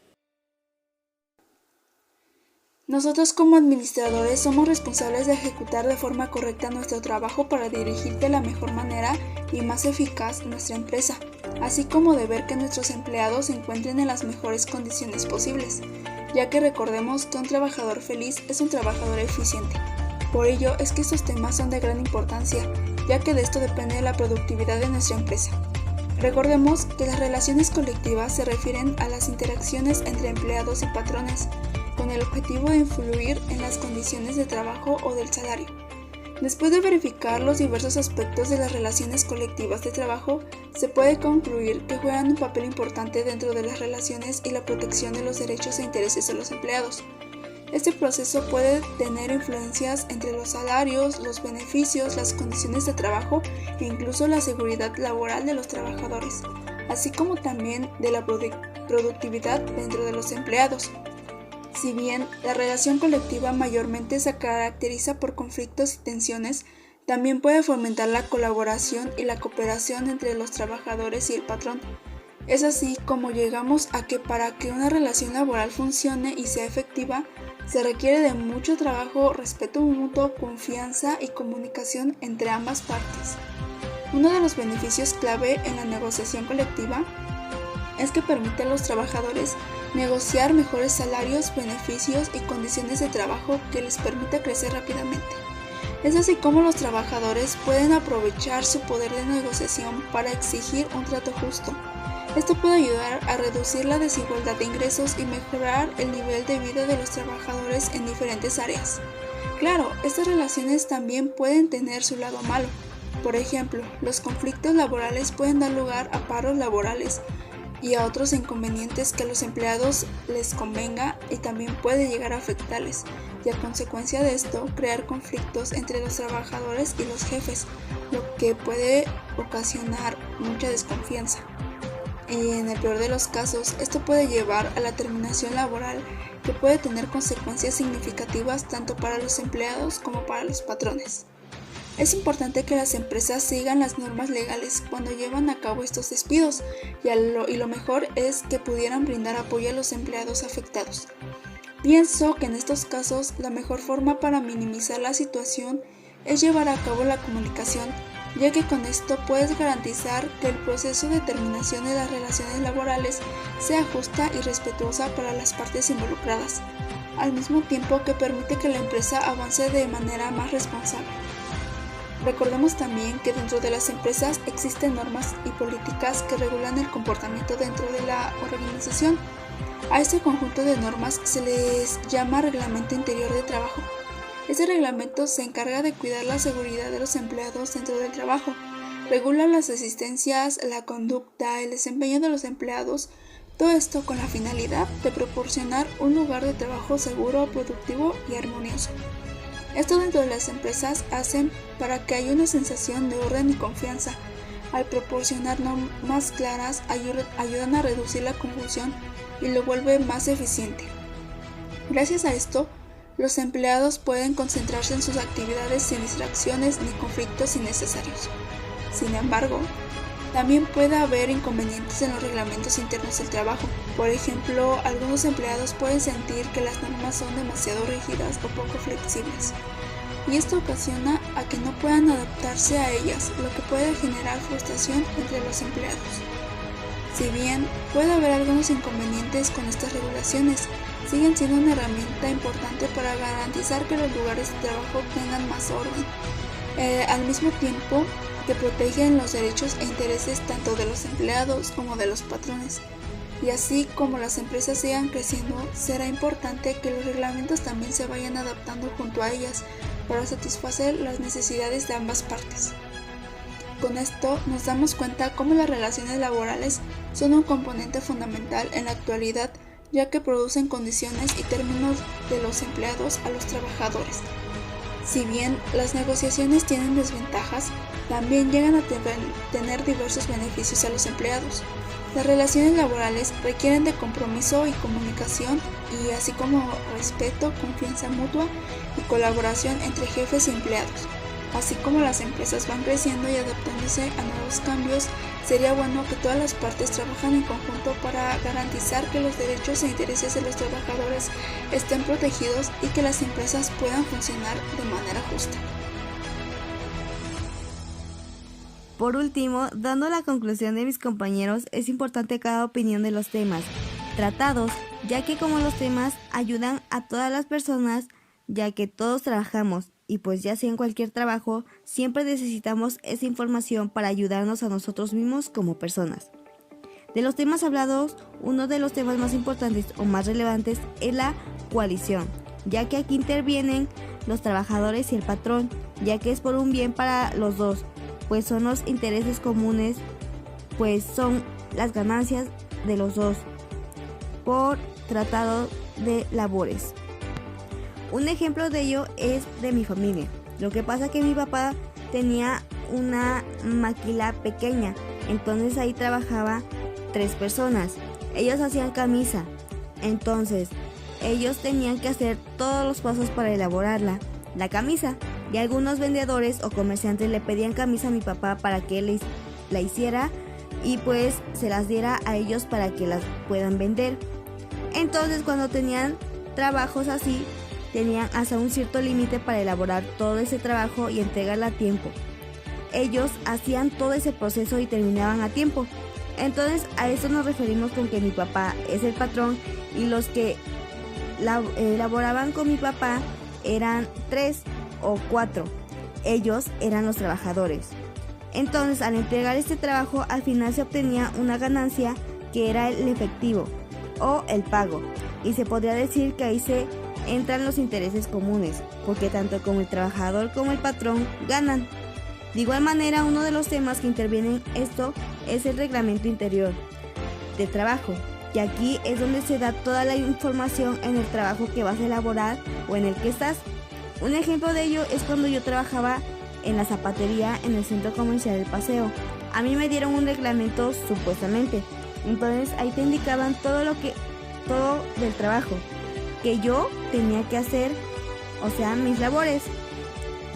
Nosotros como administradores somos responsables de ejecutar de forma correcta nuestro trabajo para dirigir de la mejor manera y más eficaz nuestra empresa, así como de ver que nuestros empleados se encuentren en las mejores condiciones posibles, ya que recordemos que un trabajador feliz es un trabajador eficiente. Por ello es que estos temas son de gran importancia, ya que de esto depende la productividad de nuestra empresa. Recordemos que las relaciones colectivas se refieren a las interacciones entre empleados y patrones, con el objetivo de influir en las condiciones de trabajo o del salario. Después de verificar los diversos aspectos de las relaciones colectivas de trabajo, se puede concluir que juegan un papel importante dentro de las relaciones y la protección de los derechos e intereses de los empleados. Este proceso puede tener influencias entre los salarios, los beneficios, las condiciones de trabajo e incluso la seguridad laboral de los trabajadores, así como también de la productividad dentro de los empleados. Si bien la relación colectiva mayormente se caracteriza por conflictos y tensiones, también puede fomentar la colaboración y la cooperación entre los trabajadores y el patrón. Es así como llegamos a que para que una relación laboral funcione y sea efectiva, se requiere de mucho trabajo, respeto mutuo, confianza y comunicación entre ambas partes. Uno de los beneficios clave en la negociación colectiva es que permite a los trabajadores negociar mejores salarios, beneficios y condiciones de trabajo que les permita crecer rápidamente. Es así como los trabajadores pueden aprovechar su poder de negociación para exigir un trato justo. Esto puede ayudar a reducir la desigualdad de ingresos y mejorar el nivel de vida de los trabajadores en diferentes áreas. Claro, estas relaciones también pueden tener su lado malo. Por ejemplo, los conflictos laborales pueden dar lugar a paros laborales y a otros inconvenientes que a los empleados les convenga y también puede llegar a afectarles, y a consecuencia de esto crear conflictos entre los trabajadores y los jefes, lo que puede ocasionar mucha desconfianza. Y en el peor de los casos, esto puede llevar a la terminación laboral, que puede tener consecuencias significativas tanto para los empleados como para los patrones. Es importante que las empresas sigan las normas legales cuando llevan a cabo estos despidos y lo mejor es que pudieran brindar apoyo a los empleados afectados. Pienso que en estos casos la mejor forma para minimizar la situación es llevar a cabo la comunicación, ya que con esto puedes garantizar que el proceso de terminación de las relaciones laborales sea justa y respetuosa para las partes involucradas, al mismo tiempo que permite que la empresa avance de manera más responsable. Recordemos también que dentro de las empresas existen normas y políticas que regulan el comportamiento dentro de la organización. A este conjunto de normas se les llama Reglamento Interior de Trabajo. Este reglamento se encarga de cuidar la seguridad de los empleados dentro del trabajo, regula las asistencias, la conducta, el desempeño de los empleados, todo esto con la finalidad de proporcionar un lugar de trabajo seguro, productivo y armonioso. Esto dentro de las empresas hacen para que haya una sensación de orden y confianza. Al proporcionar normas claras ayudan a reducir la confusión y lo vuelve más eficiente. Gracias a esto, los empleados pueden concentrarse en sus actividades sin distracciones ni conflictos innecesarios. Sin embargo, también puede haber inconvenientes en los reglamentos internos del trabajo. Por ejemplo, algunos empleados pueden sentir que las normas son demasiado rígidas o poco flexibles, y esto ocasiona a que no puedan adaptarse a ellas, lo que puede generar frustración entre los empleados. Si bien puede haber algunos inconvenientes con estas regulaciones, siguen siendo una herramienta importante para garantizar que los lugares de trabajo tengan más orden. al mismo tiempo que protegen los derechos e intereses tanto de los empleados como de los patrones. Y así como las empresas sigan creciendo, será importante que los reglamentos también se vayan adaptando junto a ellas para satisfacer las necesidades de ambas partes. Con esto nos damos cuenta cómo las relaciones laborales son un componente fundamental en la actualidad, ya que producen condiciones y términos de los empleados a los trabajadores. Si bien las negociaciones tienen desventajas, también llegan a tener diversos beneficios a los empleados. Las relaciones laborales requieren de compromiso y comunicación, y así como respeto, confianza mutua y colaboración entre jefes y empleados. Así como las empresas van creciendo y adaptándose a nuevos cambios, sería bueno que todas las partes trabajen en conjunto para garantizar que los derechos e intereses de los trabajadores estén protegidos y que las empresas puedan funcionar de manera justa.
Por último, dando la conclusión de mis compañeros, es importante cada opinión de los temas tratados, ya que como los temas ayudan a todas las personas, ya que todos trabajamos, y pues ya sea en cualquier trabajo, siempre necesitamos esa información para ayudarnos a nosotros mismos como personas. De los temas hablados, uno de los temas más importantes o más relevantes es la coalición, ya que aquí intervienen los trabajadores y el patrón, ya que es por un bien para los dos, pues son los intereses comunes, pues son las ganancias de los dos por tratado de labores. Un ejemplo de ello es de mi familia. Lo que pasa que mi papá tenía una maquila pequeña, entonces ahí trabajaba 3 personas. Ellos hacían camisa, entonces ellos tenían que hacer todos los pasos para elaborarla, la camisa, y algunos vendedores o comerciantes le pedían camisa a mi papá para que él la hiciera y pues se las diera a ellos para que las puedan vender. Entonces cuando tenían trabajos así, tenían hasta un cierto límite para elaborar todo ese trabajo y entregarla a tiempo. Ellos hacían todo ese proceso y terminaban a tiempo. Entonces a eso nos referimos con que mi papá es el patrón y los que elaboraban con mi papá eran 3 o 4. Ellos eran los trabajadores. Entonces al entregar este trabajo al final se obtenía una ganancia que era el efectivo o el pago, y se podría decir que ahí se entran los intereses comunes, porque tanto como el trabajador como el patrón ganan. De igual manera, uno de los temas que intervienen esto es el reglamento interior de trabajo, y aquí es donde se da toda la información en el trabajo que vas a elaborar o en el que estás. Un ejemplo de ello es cuando yo trabajaba en la zapatería en el centro comercial El Paseo. A mí me dieron un reglamento supuestamente, entonces ahí te indicaban todo del trabajo que yo tenía que hacer, o sea, mis labores,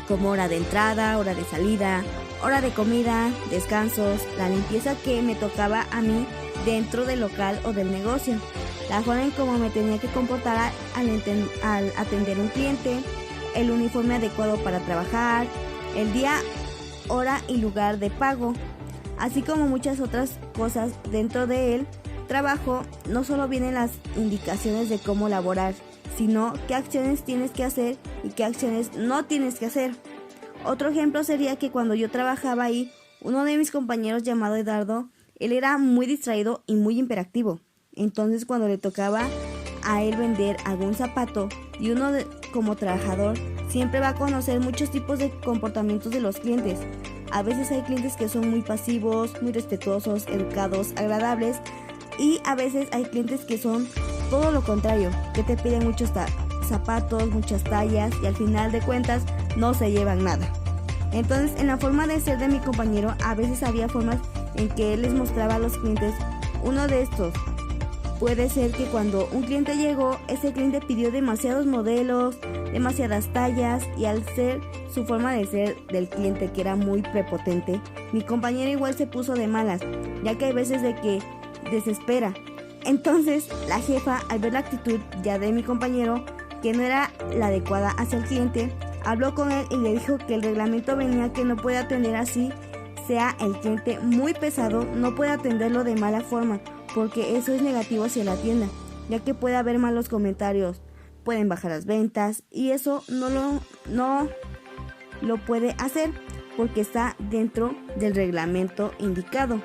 como hora de entrada, hora de salida, hora de comida, descansos, la limpieza que me tocaba a mí dentro del local o del negocio, la forma en cómo me tenía que comportar al atender un cliente, el uniforme adecuado para trabajar, el día, hora y lugar de pago, así como muchas otras cosas dentro de él. Trabajo no solo vienen las indicaciones de cómo laborar, sino qué acciones tienes que hacer y qué acciones no tienes que hacer. Otro ejemplo sería que cuando yo trabajaba ahí, uno de mis compañeros llamado Eduardo, él era muy distraído y muy hiperactivo. Entonces cuando le tocaba a él vender algún zapato, y uno como trabajador siempre va a conocer muchos tipos de comportamientos de los clientes. A veces hay clientes que son muy pasivos, muy respetuosos, educados, agradables, y a veces hay clientes que son todo lo contrario, que te piden muchos zapatos, muchas tallas, y al final de cuentas no se llevan nada. Entonces en la forma de ser de mi compañero a veces había formas en que él les mostraba a los clientes. Uno de estos puede ser que cuando un cliente llegó, ese cliente pidió demasiados modelos, demasiadas tallas, y al ser su forma de ser del cliente que era muy prepotente, mi compañero igual se puso de malas, ya que hay veces de que desespera. Entonces la jefa, al ver la actitud ya de mi compañero, que no era la adecuada hacia el cliente, habló con él y le dijo que el reglamento venía que no puede atender así, sea el cliente muy pesado, no puede atenderlo de mala forma, porque eso es negativo hacia la tienda, ya que puede haber malos comentarios, pueden bajar las ventas, y eso no lo puede hacer porque está dentro del reglamento indicado.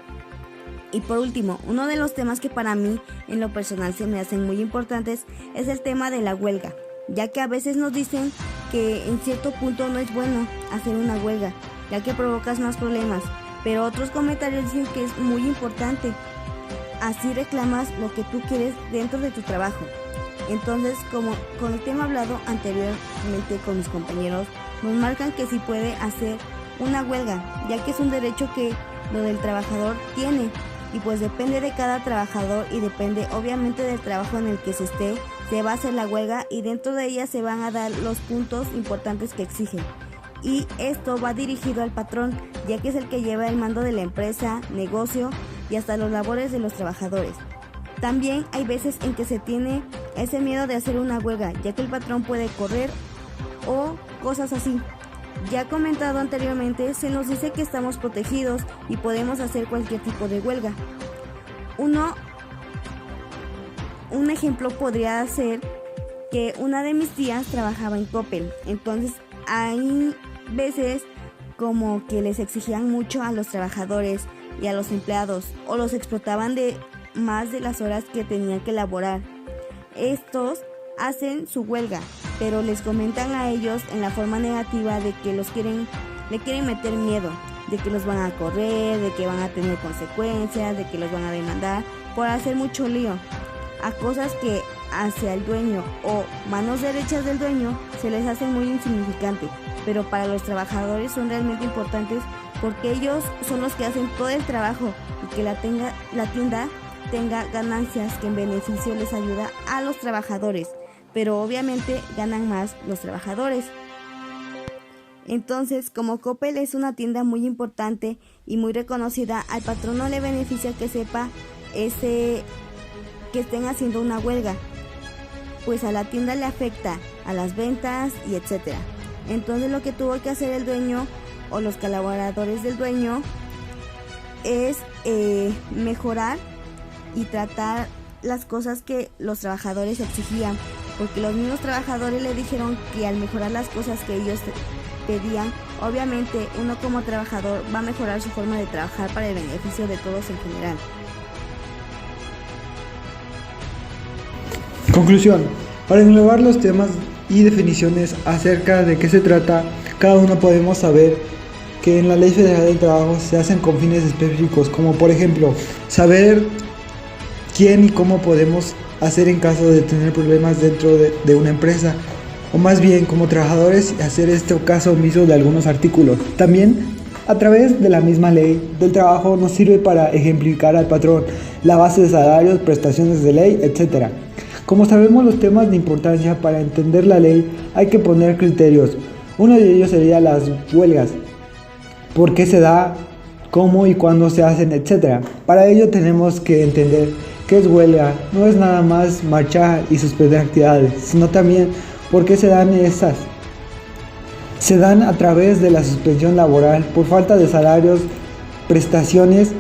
Y por último, uno de los temas que para mí en lo personal se me hacen muy importantes es el tema de la huelga, ya que a veces nos dicen que en cierto punto no es bueno hacer una huelga, ya que provocas más problemas, pero otros comentarios dicen que es muy importante, así reclamas lo que tú quieres dentro de tu trabajo. Entonces, como con el tema hablado anteriormente con mis compañeros, nos marcan que sí puede hacer una huelga, ya que es un derecho que lo del trabajador tiene, y pues depende de cada trabajador y depende obviamente del trabajo en el que se esté, se va a hacer la huelga y dentro de ella se van a dar los puntos importantes que exigen. Y esto va dirigido al patrón, ya que es el que lleva el mando de la empresa, negocio y hasta los labores de los trabajadores. También hay veces en que se tiene ese miedo de hacer una huelga, ya que el patrón puede correr o cosas así. Ya comentado anteriormente, se nos dice que estamos protegidos y podemos hacer cualquier tipo de huelga. Un ejemplo podría ser que una de mis tías trabajaba en Coppel, entonces hay veces como que les exigían mucho a los trabajadores y a los empleados o los explotaban de más de las horas que tenían que laborar. Estos hacen su huelga, pero les comentan a ellos en la forma negativa de que le quieren meter miedo, de que los van a correr, de que van a tener consecuencias, de que los van a demandar por hacer mucho lío, a cosas que hacia el dueño o manos derechas del dueño se les hace muy insignificante, pero para los trabajadores son realmente importantes porque ellos son los que hacen todo el trabajo y que la tienda tenga ganancias que en beneficio les ayuda a los trabajadores, pero obviamente ganan más los trabajadores. Entonces, como Coppel es una tienda muy importante y muy reconocida, al patrón no le beneficia que sepa que estén haciendo una huelga, pues a la tienda le afecta a las ventas y etcétera. Entonces lo que tuvo que hacer el dueño o los colaboradores del dueño es mejorar y tratar las cosas que los trabajadores exigían, porque los mismos trabajadores le dijeron que al mejorar las cosas que ellos pedían, obviamente uno como trabajador va a mejorar su forma de trabajar para el beneficio de todos en general.
Conclusión. Para englobar los temas y definiciones acerca de qué se trata, cada uno podemos saber que en la Ley Federal del Trabajo se hacen con fines específicos, como por ejemplo, saber quién y cómo podemos hacer en caso de tener problemas dentro de una empresa, o más bien como trabajadores hacer caso omiso de algunos artículos. También a través de la misma ley del trabajo nos sirve para ejemplificar al patrón la base de salarios, prestaciones de ley, etc. Como sabemos los temas de importancia para entender la ley hay que poner criterios. Uno de ellos sería las huelgas, por qué se da, cómo y cuándo se hacen, etc. Para ello tenemos que entender qué es huelga. No es nada más marchar y suspender actividades, sino también por qué se dan esas. Se dan a través de la suspensión laboral por falta de salarios, prestaciones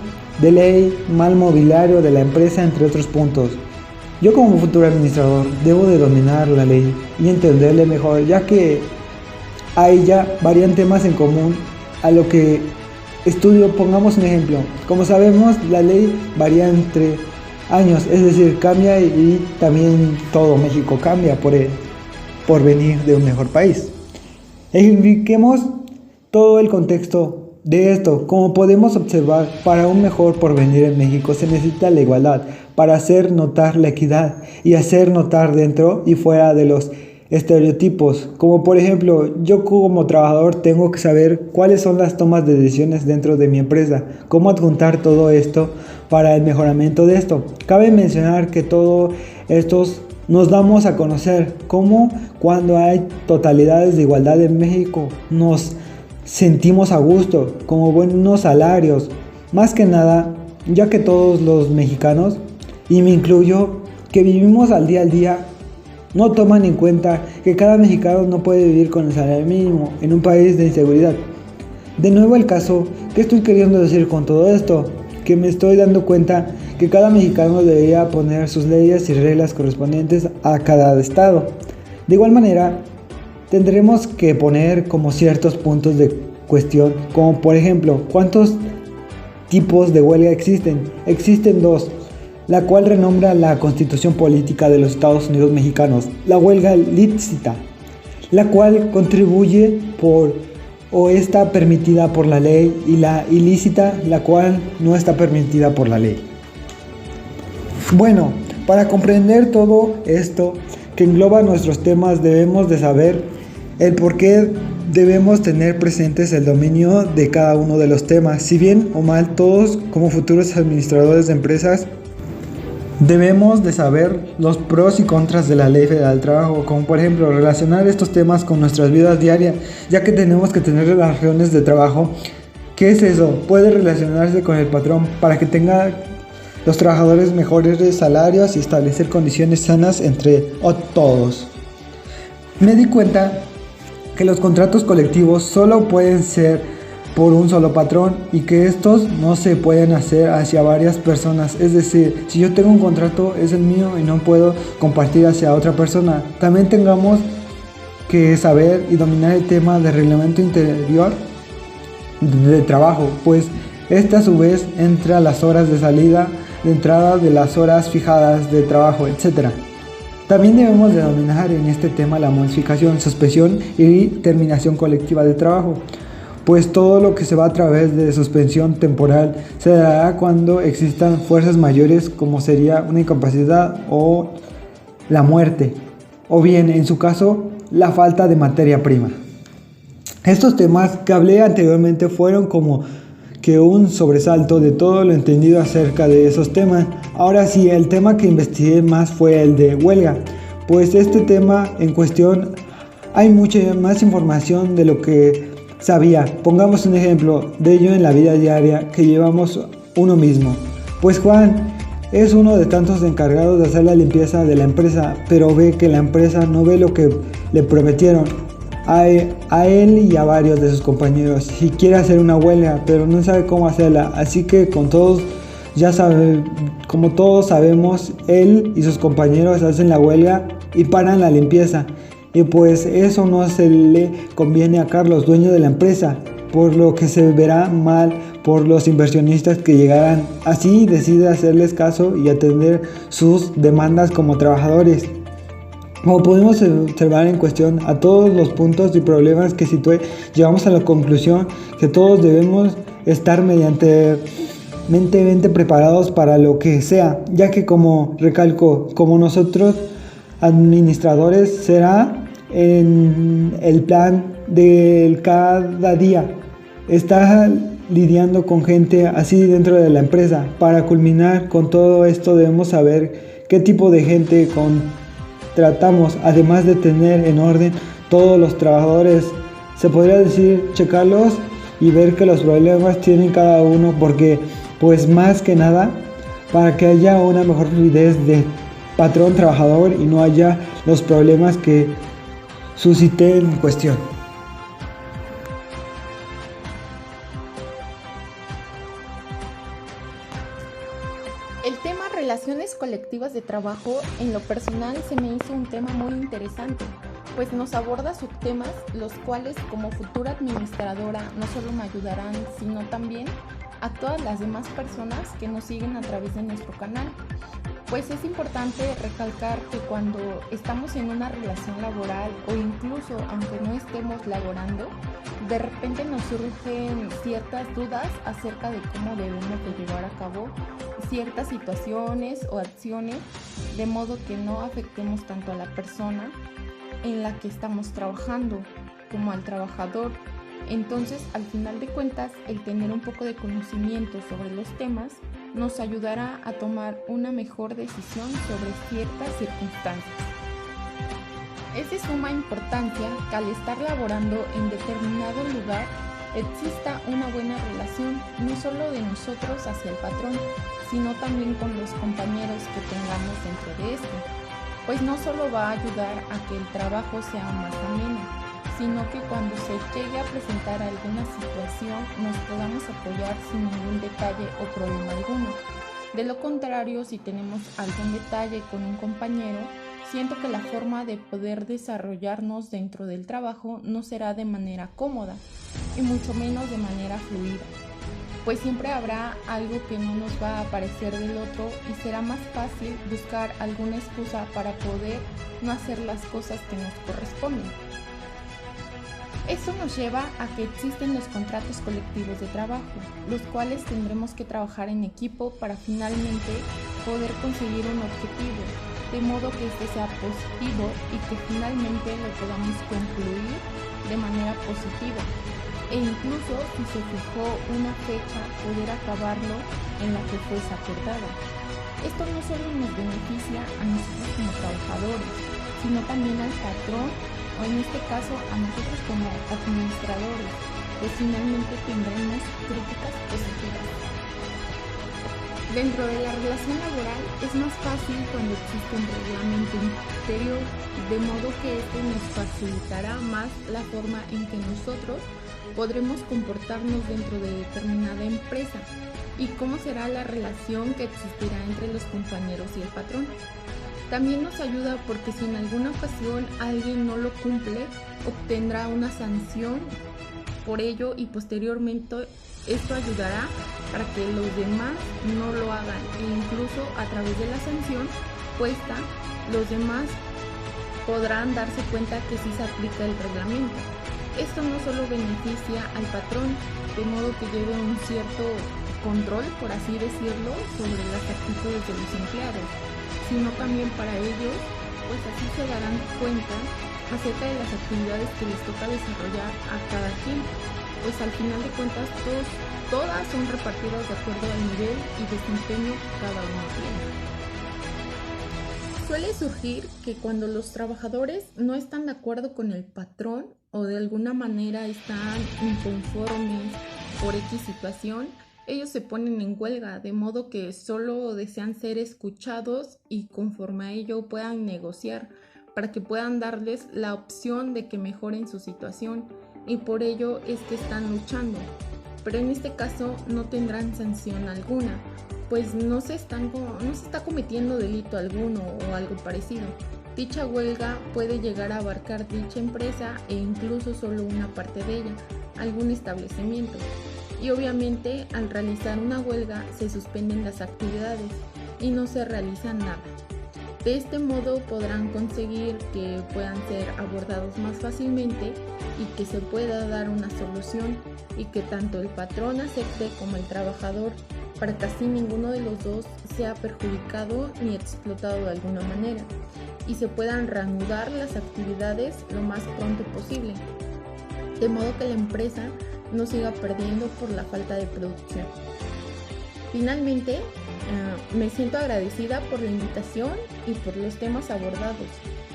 de ley, mal mobiliario de la empresa, entre otros puntos. Yo como futuro administrador debo de dominar la ley y entenderle mejor, ya que a ella varían temas en común a lo que estudio. Pongamos un ejemplo. Como sabemos, la ley varía entre años, es decir, cambia y también todo México cambia por venir de un mejor país. Ejemplifiquemos todo el contexto de esto. Como podemos observar, para un mejor porvenir en México se necesita la igualdad para hacer notar la equidad y hacer notar dentro y fuera de los estereotipos. Como por ejemplo, yo como trabajador tengo que saber cuáles son las tomas de decisiones dentro de mi empresa, cómo adjuntar todo esto para el mejoramiento de esto. Cabe mencionar que todo estos nos damos a conocer cómo cuando hay totalidades de igualdad en México nos sentimos a gusto, como buenos salarios, más que nada, ya que todos los mexicanos, y me incluyo, que vivimos al día, no toman en cuenta que cada mexicano no puede vivir con el salario mínimo en un país de inseguridad. De nuevo el caso, ¿qué estoy queriendo decir con todo esto? Que me estoy dando cuenta que cada mexicano debería poner sus leyes y reglas correspondientes a cada estado. De igual manera, tendremos que poner como ciertos puntos de cuestión, como por ejemplo, ¿cuántos tipos de huelga existen? Existen dos, la cual renombra la Constitución Política de los Estados Unidos Mexicanos, la huelga lícita, la cual contribuye por o está permitida por la ley, y la ilícita, la cual no está permitida por la ley. Bueno, para comprender todo esto que engloba nuestros temas, debemos de saber el por qué debemos tener presentes el dominio de cada uno de los temas. Si bien o mal, todos como futuros administradores de empresas debemos de saber los pros y contras de la Ley Federal del Trabajo, como por ejemplo relacionar estos temas con nuestras vidas diarias, ya que tenemos que tener relaciones de trabajo. ¿Qué es eso? Puede relacionarse con el patrón para que tenga los trabajadores mejores salarios y establecer condiciones sanas entre todos. Me di cuenta que los contratos colectivos solo pueden ser por un solo patrón y que estos no se pueden hacer hacia varias personas. Es decir, si yo tengo un contrato es el mío y no puedo compartir hacia otra persona. También tengamos que saber y dominar el tema del reglamento interior de trabajo, pues este a su vez entra las horas de salida, de entrada de las horas fijadas de trabajo, etc. También debemos de dominar en este tema la modificación, suspensión y terminación colectiva de trabajo, pues todo lo que se va a través de suspensión temporal se dará cuando existan fuerzas mayores, como sería una incapacidad o la muerte, o bien en su caso la falta de materia prima. Estos temas que hablé anteriormente fueron como que un sobresalto de todo lo entendido acerca de esos temas. Ahora sí, el tema que investigué más fue el de huelga, pues este tema en cuestión hay mucha más información de lo que sabía. Pongamos un ejemplo de ello en la vida diaria que llevamos uno mismo. Pues Juan es uno de tantos encargados de hacer la limpieza de la empresa, pero ve que la empresa no ve lo que le prometieron a él y a varios de sus compañeros, y quiere hacer una huelga, pero no sabe cómo hacerla. Así que como todos sabemos, él y sus compañeros hacen la huelga y paran la limpieza. Y pues eso no se le conviene a Carlos, dueño de la empresa, por lo que se verá mal por los inversionistas que llegarán. Así decide hacerles caso y atender sus demandas como trabajadores. Como pudimos observar en cuestión a todos los puntos y problemas que situé, llegamos a la conclusión que todos debemos estar medianamente preparados para lo que sea, ya que como recalco, como nosotros administradores será en el plan del cada día, está lidiando con gente así dentro de la empresa. Para culminar con todo esto debemos saber qué tipo de gente tratamos, además de tener en orden todos los trabajadores, se podría decir checarlos y ver que los problemas tienen cada uno, porque pues más que nada para que haya una mejor fluidez de patrón-trabajador y no haya los problemas que suscité en cuestión.
El tema relaciones colectivas de trabajo en lo personal se me hizo un tema muy interesante, pues nos aborda subtemas los cuales como futura administradora no solo me ayudarán, sino también a todas las demás personas que nos siguen a través de nuestro canal. Pues es importante recalcar que cuando estamos en una relación laboral o incluso aunque no estemos laborando, de repente nos surgen ciertas dudas acerca de cómo debemos de llevar a cabo ciertas situaciones o acciones, de modo que no afectemos tanto a la persona en la que estamos trabajando como al trabajador. Entonces, al final de cuentas, el tener un poco de conocimiento sobre los temas nos ayudará a tomar una mejor decisión sobre ciertas circunstancias. Es de suma importancia que al estar laborando en determinado lugar exista una buena relación, no solo de nosotros hacia el patrón, sino también con los compañeros que tengamos dentro de este, pues no solo va a ayudar a que el trabajo sea más ameno, sino que cuando se llegue a presentar alguna situación nos podamos apoyar sin ningún detalle o problema alguno. De lo contrario, si tenemos algún detalle con un compañero, siento que la forma de poder desarrollarnos dentro del trabajo no será de manera cómoda y mucho menos de manera fluida, pues siempre habrá algo que no nos va a parecer del otro y será más fácil buscar alguna excusa para poder no hacer las cosas que nos corresponden. Esto nos lleva a que existen los contratos colectivos de trabajo, los cuales tendremos que trabajar en equipo para finalmente poder conseguir un objetivo, de modo que este sea positivo y que finalmente lo podamos concluir de manera positiva. E incluso si se fijó una fecha, poder acabarlo en la que fuese acordada. Esto no solo nos beneficia a nosotros como trabajadores, sino también al patrón, o en este caso a nosotros como administradores, pues finalmente tendremos críticas positivas. Dentro de la relación laboral es más fácil cuando existe un reglamento interior, de modo que este nos facilitará más la forma en que nosotros podremos comportarnos dentro de determinada empresa y cómo será la relación que existirá entre los compañeros y el patrón. También nos ayuda porque si en alguna ocasión alguien no lo cumple, obtendrá una sanción por ello y posteriormente esto ayudará para que los demás no lo hagan e incluso a través de la sanción puesta, los demás podrán darse cuenta que sí se aplica el reglamento. Esto no solo beneficia al patrón, de modo que lleve un cierto control, por así decirlo, sobre las actitudes de los empleados, sino también para ellos, pues así se darán cuenta acerca de las actividades que les toca desarrollar a cada quien, pues al final de cuentas todas son repartidas de acuerdo al nivel y desempeño que cada uno tiene. Suele surgir que cuando los trabajadores no están de acuerdo con el patrón o de alguna manera están inconformes por X situación, ellos se ponen en huelga, de modo que solo desean ser escuchados y conforme a ello puedan negociar para que puedan darles la opción de que mejoren su situación y por ello es que están luchando. Pero en este caso no tendrán sanción alguna, pues no se está cometiendo delito alguno o algo parecido. Dicha huelga puede llegar a abarcar dicha empresa e incluso solo una parte de ella, algún establecimiento. Y obviamente al realizar una huelga se suspenden las actividades y no se realiza nada. De este modo podrán conseguir que puedan ser abordados más fácilmente y que se pueda dar una solución y que tanto el patrón acepte como el trabajador para que así ninguno de los dos sea perjudicado ni explotado de alguna manera y se puedan reanudar las actividades lo más pronto posible, de modo que la empresa no siga perdiendo por la falta de producción. Finalmente, me siento agradecida por la invitación y por los temas abordados,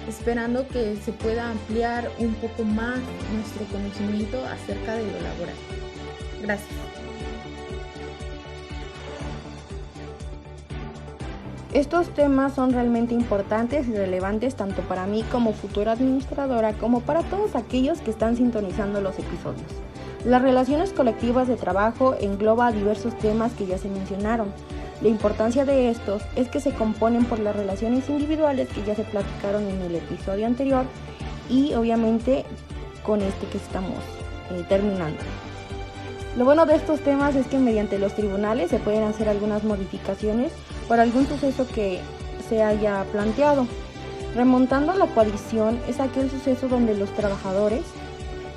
esperando que se pueda ampliar un poco más nuestro conocimiento acerca de lo laboral. Gracias.
Estos temas son realmente importantes y relevantes tanto para mí como futura administradora como para todos aquellos que están sintonizando los episodios. Las relaciones colectivas de trabajo engloba diversos temas que ya se mencionaron. La importancia de estos es que se componen por las relaciones individuales que ya se platicaron en el episodio anterior y obviamente con este que estamos terminando. Lo bueno de estos temas es que mediante los tribunales se pueden hacer algunas modificaciones por algún suceso que se haya planteado. Remontando a la coalición es aquel suceso donde los trabajadores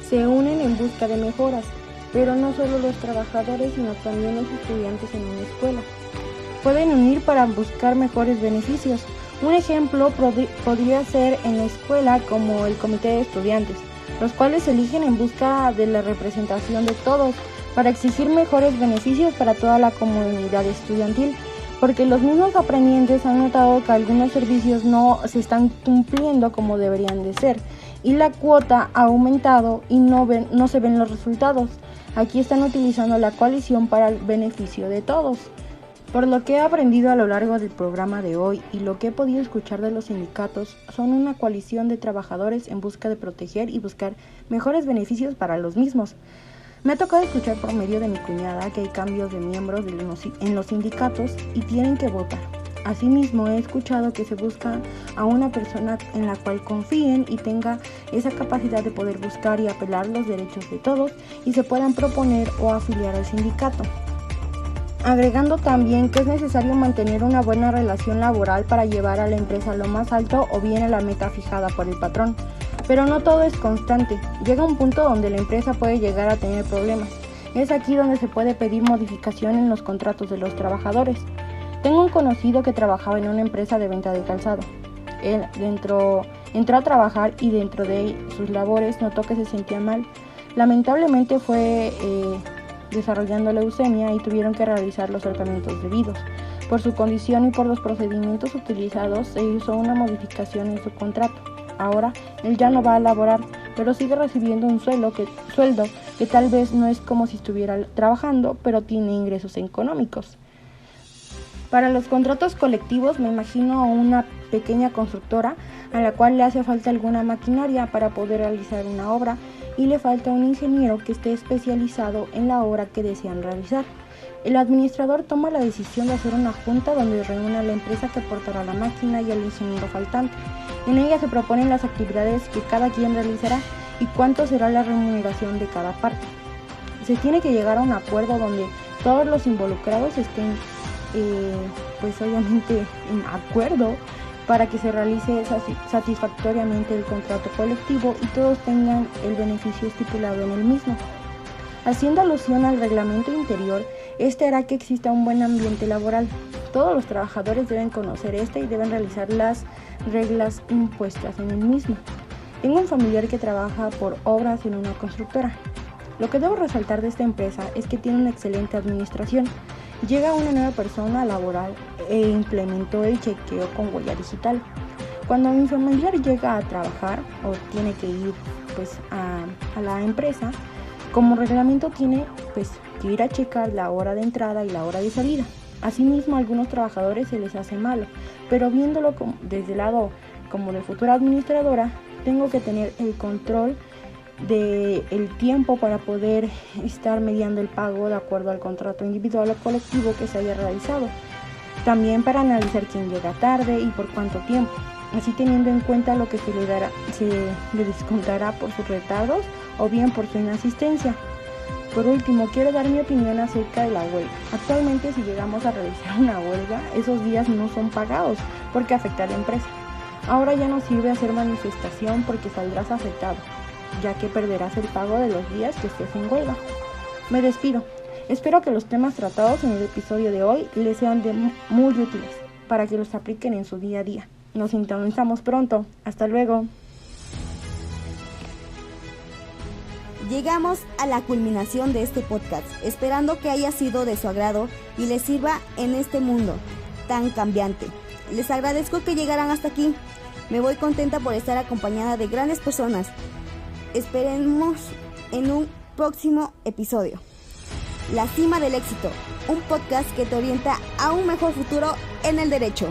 se unen en busca de mejoras, pero no solo los trabajadores sino también los estudiantes en una escuela. Pueden unir para buscar mejores beneficios. Un ejemplo podría ser en la escuela como el comité de estudiantes, los cuales se eligen en busca de la representación de todos para exigir mejores beneficios para toda la comunidad estudiantil, porque los mismos aprendientes han notado que algunos servicios no se están cumpliendo como deberían de ser y la cuota ha aumentado y no se ven los resultados. Aquí están utilizando la coalición para el beneficio de todos. Por lo que he aprendido a lo largo del programa de hoy y lo que he podido escuchar de los sindicatos, son una coalición de trabajadores en busca de proteger y buscar mejores beneficios para los mismos. Me ha tocado escuchar por medio de mi cuñada que hay cambios de miembros en los sindicatos y tienen que votar. Asimismo, he escuchado que se busca a una persona en la cual confíen y tenga esa capacidad de poder buscar y apelar los derechos de todos y se puedan proponer o afiliar al sindicato. Agregando también que es necesario mantener una buena relación laboral para llevar a la empresa a lo más alto o bien a la meta fijada por el patrón. Pero no todo es constante. Llega un punto donde la empresa puede llegar a tener problemas. Es aquí donde se puede pedir modificación en los contratos de los trabajadores. Tengo un conocido que trabajaba en una empresa de venta de calzado. Él entró a trabajar y dentro de sus labores notó que se sentía mal. Lamentablemente fue desarrollando leucemia y tuvieron que realizar los tratamientos debidos. Por su condición y por los procedimientos utilizados se hizo una modificación en su contrato. Ahora él ya no va a laborar, pero sigue recibiendo un sueldo que tal vez no es como si estuviera trabajando, pero tiene ingresos económicos. Para los contratos colectivos me imagino una pequeña constructora a la cual le hace falta alguna maquinaria para poder realizar una obra y le falta un ingeniero que esté especializado en la obra que desean realizar. El administrador toma la decisión de hacer una junta donde reúne a la empresa que aportará la máquina y al ingeniero faltante. En ella se proponen las actividades que cada quien realizará y cuánto será la remuneración de cada parte. Se tiene que llegar a un acuerdo donde todos los involucrados estén pues obviamente en acuerdo para que se realice satisfactoriamente el contrato colectivo y todos tengan el beneficio estipulado en el mismo. Haciendo alusión al reglamento interior, este hará que exista un buen ambiente laboral. Todos los trabajadores deben conocer y deben realizar las reglas impuestas en el mismo. Tengo un familiar que trabaja por obras en una constructora. Lo que debo resaltar de esta empresa es que tiene una excelente administración. Llega una nueva persona laboral e implementó el chequeo con huella digital. Cuando mi familiar llega a trabajar o tiene que ir a la empresa, como reglamento tiene que ir a checar la hora de entrada y la hora de salida. Asimismo, a algunos trabajadores se les hace malo, pero viéndolo desde el lado como de futura administradora, tengo que tener el control del tiempo para poder estar mediando el pago de acuerdo al contrato individual o colectivo que se haya realizado. También para analizar quién llega tarde y por cuánto tiempo, así teniendo en cuenta lo que se le descontará por sus retardos o bien por su inasistencia. Por último, quiero dar mi opinión acerca de la huelga. Actualmente, si llegamos a realizar una huelga, esos días no son pagados porque afecta a la empresa. Ahora ya no sirve hacer manifestación porque saldrás afectado, ya que perderás el pago de los días que estés en huelga. Me despido. Espero que los temas tratados en el episodio de hoy les sean muy útiles para que los apliquen en su día a día. Nos sintonizamos pronto. Hasta luego.
Llegamos a la culminación de este podcast, esperando que haya sido de su agrado y les sirva en este mundo tan cambiante. Les agradezco que llegaran hasta aquí. Me voy contenta por estar acompañada de grandes personas. Esperemos en un próximo episodio. La Cima del Éxito, un podcast que te orienta a un mejor futuro en el derecho.